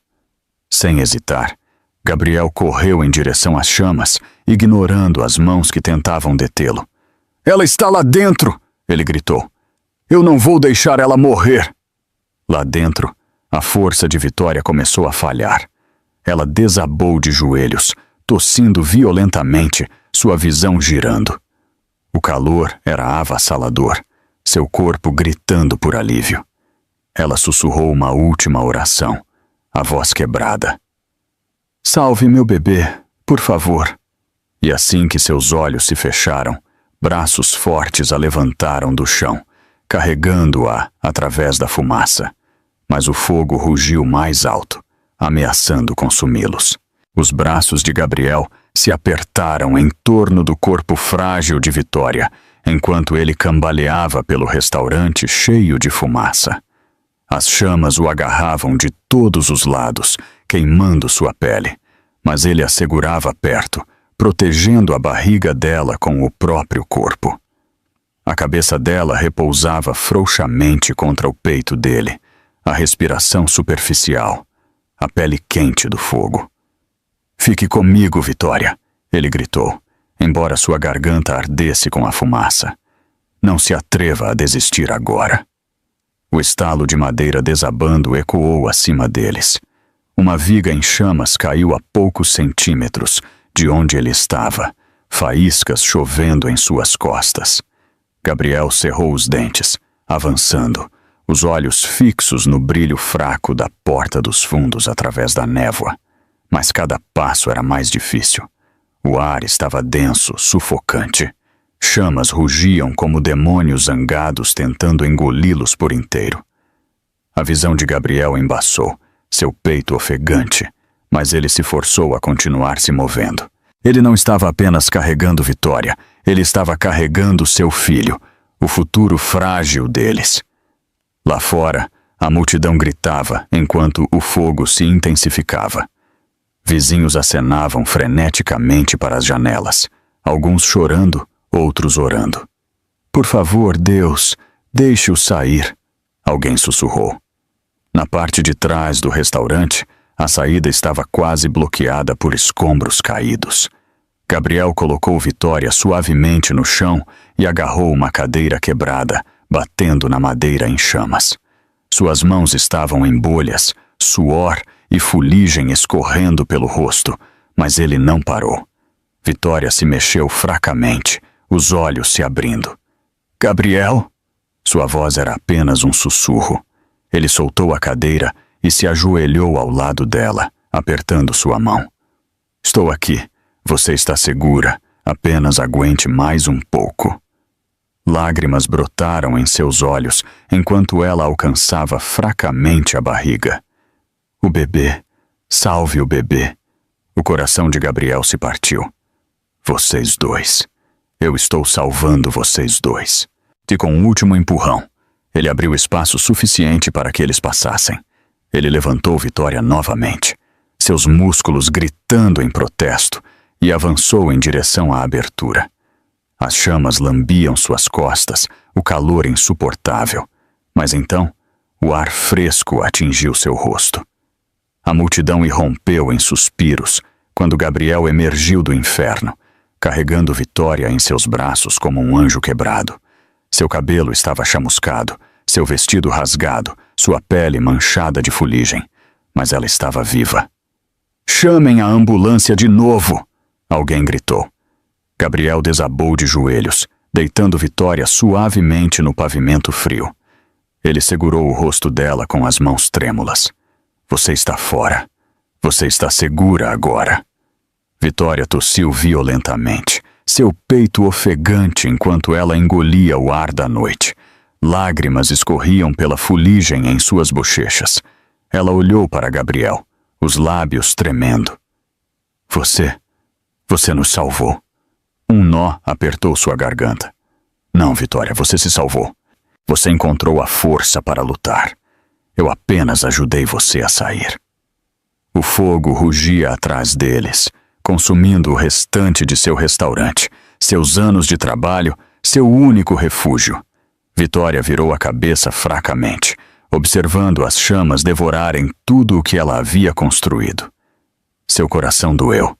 [SPEAKER 1] Sem hesitar, Gabriel correu em direção às chamas, ignorando as mãos que tentavam detê-lo. "Ela está lá dentro!" ele gritou. "Eu não vou deixar ela morrer!" Lá dentro, a força de Vitória começou a falhar. Ela desabou de joelhos, tossindo violentamente, sua visão girando. O calor era avassalador, seu corpo gritando por alívio. Ela sussurrou uma última oração, a voz quebrada. "Salve meu bebê, por favor." E assim que seus olhos se fecharam, braços fortes a levantaram do chão, carregando-a através da fumaça. Mas o fogo rugiu mais alto, ameaçando consumi-los. Os braços de Gabriel se apertaram em torno do corpo frágil de Vitória, enquanto ele cambaleava pelo restaurante cheio de fumaça. As chamas o agarravam de todos os lados, queimando sua pele, mas ele a segurava perto, protegendo a barriga dela com o próprio corpo. A cabeça dela repousava frouxamente contra o peito dele, a respiração superficial, a pele quente do fogo. "Fique comigo, Vitória", ele gritou, embora sua garganta ardesse com a fumaça. "Não se atreva a desistir agora." O estalo de madeira desabando ecoou acima deles. Uma viga em chamas caiu a poucos centímetros de onde ele estava, faíscas chovendo em suas costas. Gabriel cerrou os dentes, avançando, os olhos fixos no brilho fraco da porta dos fundos através da névoa. Mas cada passo era mais difícil. O ar estava denso, sufocante. Chamas rugiam como demônios zangados tentando engoli-los por inteiro. A visão de Gabriel embaçou, seu peito ofegante, mas ele se forçou a continuar se movendo. Ele não estava apenas carregando Vitória, ele estava carregando seu filho, o futuro frágil deles. Lá fora, a multidão gritava enquanto o fogo se intensificava. Vizinhos acenavam freneticamente para as janelas, alguns chorando, outros orando. "Por favor, Deus, deixe-o sair", alguém sussurrou. Na parte de trás do restaurante, a saída estava quase bloqueada por escombros caídos. Gabriel colocou Vitória suavemente no chão e agarrou uma cadeira quebrada, batendo na madeira em chamas. Suas mãos estavam em bolhas, suor e fuligem escorrendo pelo rosto, mas ele não parou. Vitória se mexeu fracamente, os olhos se abrindo. "Gabriel?" Sua voz era apenas um sussurro. Ele soltou a cadeira e se ajoelhou ao lado dela, apertando sua mão. "Estou aqui. Você está segura. Apenas aguente mais um pouco." Lágrimas brotaram em seus olhos enquanto ela alcançava fracamente a barriga. "O bebê. Salve o bebê." O coração de Gabriel se partiu. "Vocês dois. Eu estou salvando vocês dois." E com um último empurrão, ele abriu espaço suficiente para que eles passassem. Ele levantou Vitória novamente, seus músculos gritando em protesto, e avançou em direção à abertura. As chamas lambiam suas costas, o calor insuportável, mas então o ar fresco atingiu seu rosto. A multidão irrompeu em suspiros quando Gabriel emergiu do inferno, carregando Vitória em seus braços como um anjo quebrado. Seu cabelo estava chamuscado, seu vestido rasgado, sua pele manchada de fuligem, mas ela estava viva. "Chamem a ambulância de novo!" alguém gritou. Gabriel desabou de joelhos, deitando Vitória suavemente no pavimento frio. Ele segurou o rosto dela com as mãos trêmulas. "Você está fora. Você está segura agora." Vitória tossiu violentamente, seu peito ofegante enquanto ela engolia o ar da noite. Lágrimas escorriam pela fuligem em suas bochechas. Ela olhou para Gabriel, os lábios tremendo. Você nos salvou. Um nó apertou sua garganta. Não, Vitória, você se salvou. Você encontrou a força para lutar. Eu apenas ajudei você a sair. O fogo rugia atrás deles, consumindo o restante de seu restaurante, seus anos de trabalho, seu único refúgio. Vitória virou a cabeça fracamente, observando as chamas devorarem tudo o que ela havia construído. Seu coração doeu,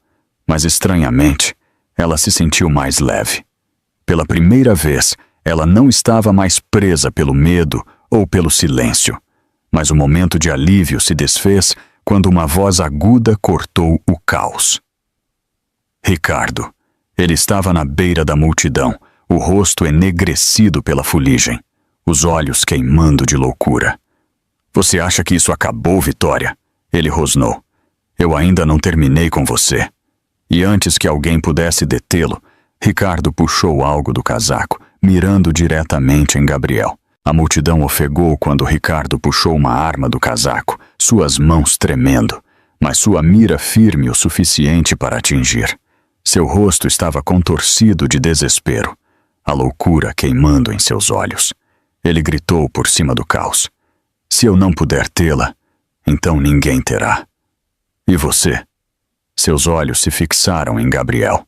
[SPEAKER 1] mas estranhamente, ela se sentiu mais leve. Pela primeira vez, ela não estava mais presa pelo medo ou pelo silêncio, mas o momento de alívio se desfez quando uma voz aguda cortou o caos. Ricardo. Ele estava na beira da multidão, o rosto enegrecido pela fuligem, os olhos queimando de loucura. Você acha que isso acabou, Vitória? Ele rosnou. Eu ainda não terminei com você. E antes que alguém pudesse detê-lo, Ricardo puxou algo do casaco, mirando diretamente em Gabriel. A multidão ofegou quando Ricardo puxou uma arma do casaco, suas mãos tremendo, mas sua mira firme o suficiente para atingir. Seu rosto estava contorcido de desespero, a loucura queimando em seus olhos. Ele gritou por cima do caos. Se eu não puder tê-la, então ninguém terá. E você? Seus olhos se fixaram em Gabriel.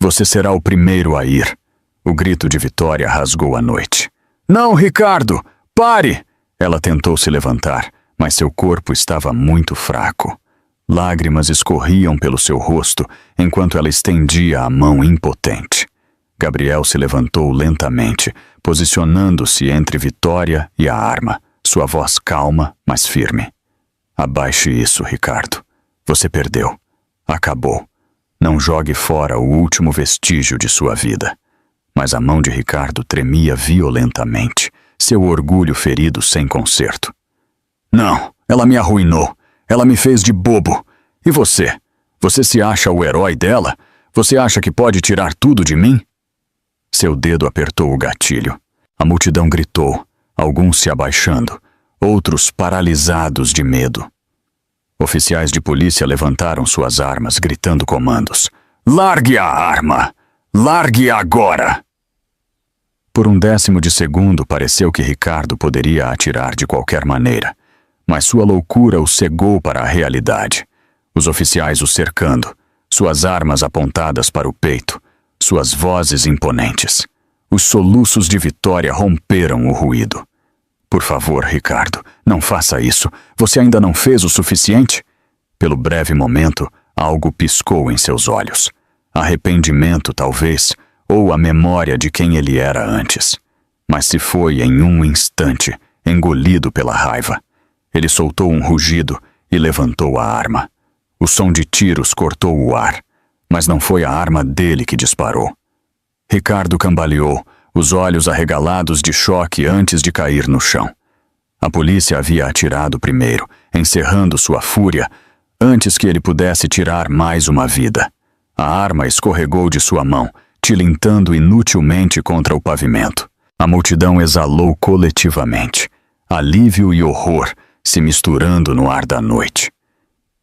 [SPEAKER 1] Você será o primeiro a ir. O grito de Vitória rasgou a noite. Não, Ricardo! Pare! Ela tentou se levantar, mas seu corpo estava muito fraco. Lágrimas escorriam pelo seu rosto enquanto ela estendia a mão impotente. Gabriel se levantou lentamente, posicionando-se entre Vitória e a arma, sua voz calma, mas firme. Abaixe isso, Ricardo. Você perdeu. Acabou. Não jogue fora o último vestígio de sua vida. Mas a mão de Ricardo tremia violentamente, seu orgulho ferido sem conserto. Não, ela me arruinou. Ela me fez de bobo. E você? Você se acha o herói dela? Você acha que pode tirar tudo de mim? Seu dedo apertou o gatilho. A multidão gritou, alguns se abaixando, outros paralisados de medo. Oficiais de polícia levantaram suas armas, gritando comandos. Largue a arma! Largue agora! Por um 1/10 de segundo pareceu que Ricardo poderia atirar de qualquer maneira, mas sua loucura o cegou para a realidade. Os oficiais o cercando, suas armas apontadas para o peito, suas vozes imponentes. Os soluços de Vitória romperam o ruído. Por favor, Ricardo, não faça isso. Você ainda não fez o suficiente? Pelo breve momento, algo piscou em seus olhos. Arrependimento, talvez, ou a memória de quem ele era antes. Mas se foi em um instante, engolido pela raiva. Ele soltou um rugido e levantou a arma. O som de tiros cortou o ar, mas não foi a arma dele que disparou. Ricardo cambaleou, os olhos arregalados de choque antes de cair no chão. A polícia havia atirado primeiro, encerrando sua fúria, antes que ele pudesse tirar mais uma vida. A arma escorregou de sua mão, tilintando inutilmente contra o pavimento. A multidão exalou coletivamente, alívio e horror se misturando no ar da noite.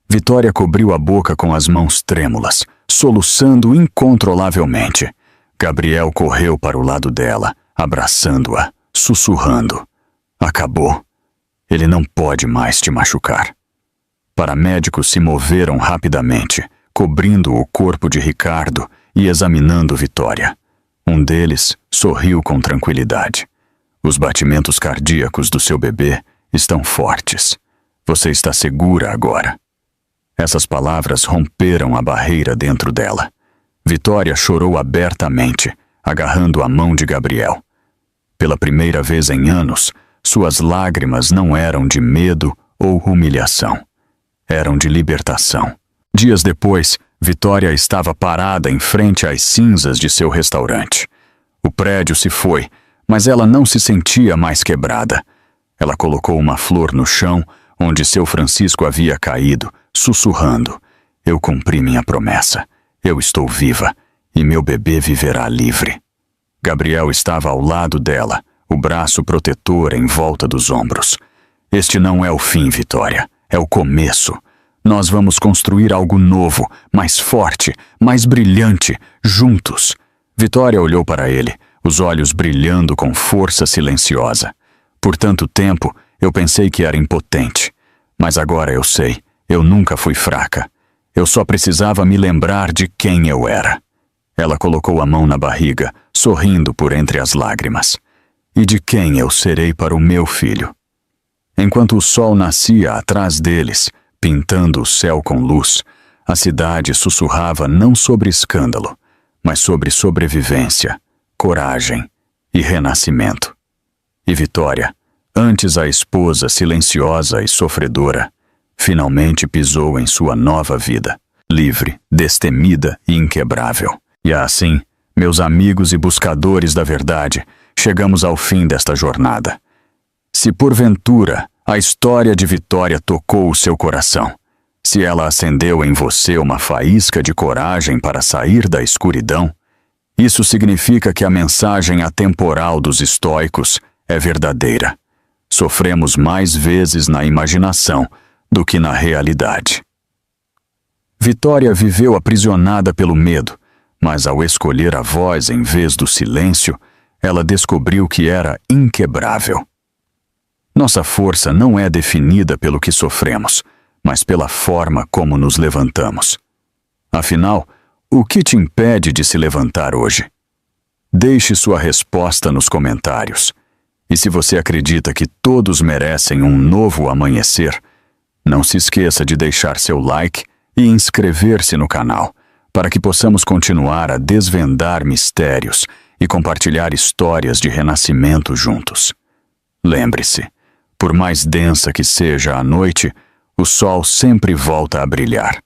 [SPEAKER 1] Vitória cobriu a boca com as mãos trêmulas, soluçando incontrolavelmente. Gabriel correu para o lado dela, abraçando-a, sussurrando. Acabou. Ele não pode mais te machucar. Paramédicos se moveram rapidamente, cobrindo o corpo de Ricardo e examinando Vitória. Um deles sorriu com tranquilidade. Os batimentos cardíacos do seu bebê estão fortes. Você está segura agora. Essas palavras romperam a barreira dentro dela. Vitória chorou abertamente, agarrando a mão de Gabriel. Pela primeira vez em anos, suas lágrimas não eram de medo ou humilhação. Eram de libertação. Dias depois, Vitória estava parada em frente às cinzas de seu restaurante. O prédio se foi, mas ela não se sentia mais quebrada. Ela colocou uma flor no chão, onde seu Francisco havia caído, sussurrando. Eu cumpri minha promessa. Eu estou viva, e meu bebê viverá livre. Gabriel estava ao lado dela, o braço protetor em volta dos ombros. Este não é o fim, Vitória. É o começo. Nós vamos construir algo novo, mais forte, mais brilhante, juntos. Vitória olhou para ele, os olhos brilhando com força silenciosa. Por tanto tempo, eu pensei que era impotente. Mas agora eu sei, eu nunca fui fraca. Eu só precisava me lembrar de quem eu era. Ela colocou a mão na barriga, sorrindo por entre as lágrimas. E de quem eu serei para o meu filho? Enquanto o sol nascia atrás deles, pintando o céu com luz, a cidade sussurrava não sobre escândalo, mas sobre sobrevivência, coragem e renascimento. E Vitória, antes a esposa silenciosa e sofredora, finalmente pisou em sua nova vida, livre, destemida e inquebrável. E assim, meus amigos e buscadores da verdade, chegamos ao fim desta jornada. Se porventura a história de Vitória tocou o seu coração, se ela acendeu em você uma faísca de coragem para sair da escuridão, isso significa que a mensagem atemporal dos estoicos é verdadeira. Sofremos mais vezes na imaginação do que na realidade. Vitória viveu aprisionada pelo medo, mas ao escolher a voz em vez do silêncio, ela descobriu que era inquebrável. Nossa força não é definida pelo que sofremos, mas pela forma como nos levantamos. Afinal, o que te impede de se levantar hoje? Deixe sua resposta nos comentários. E se você acredita que todos merecem um novo amanhecer, não se esqueça de deixar seu like e inscrever-se no canal, para que possamos continuar a desvendar mistérios e compartilhar histórias de renascimento juntos. Lembre-se, por mais densa que seja a noite, o sol sempre volta a brilhar.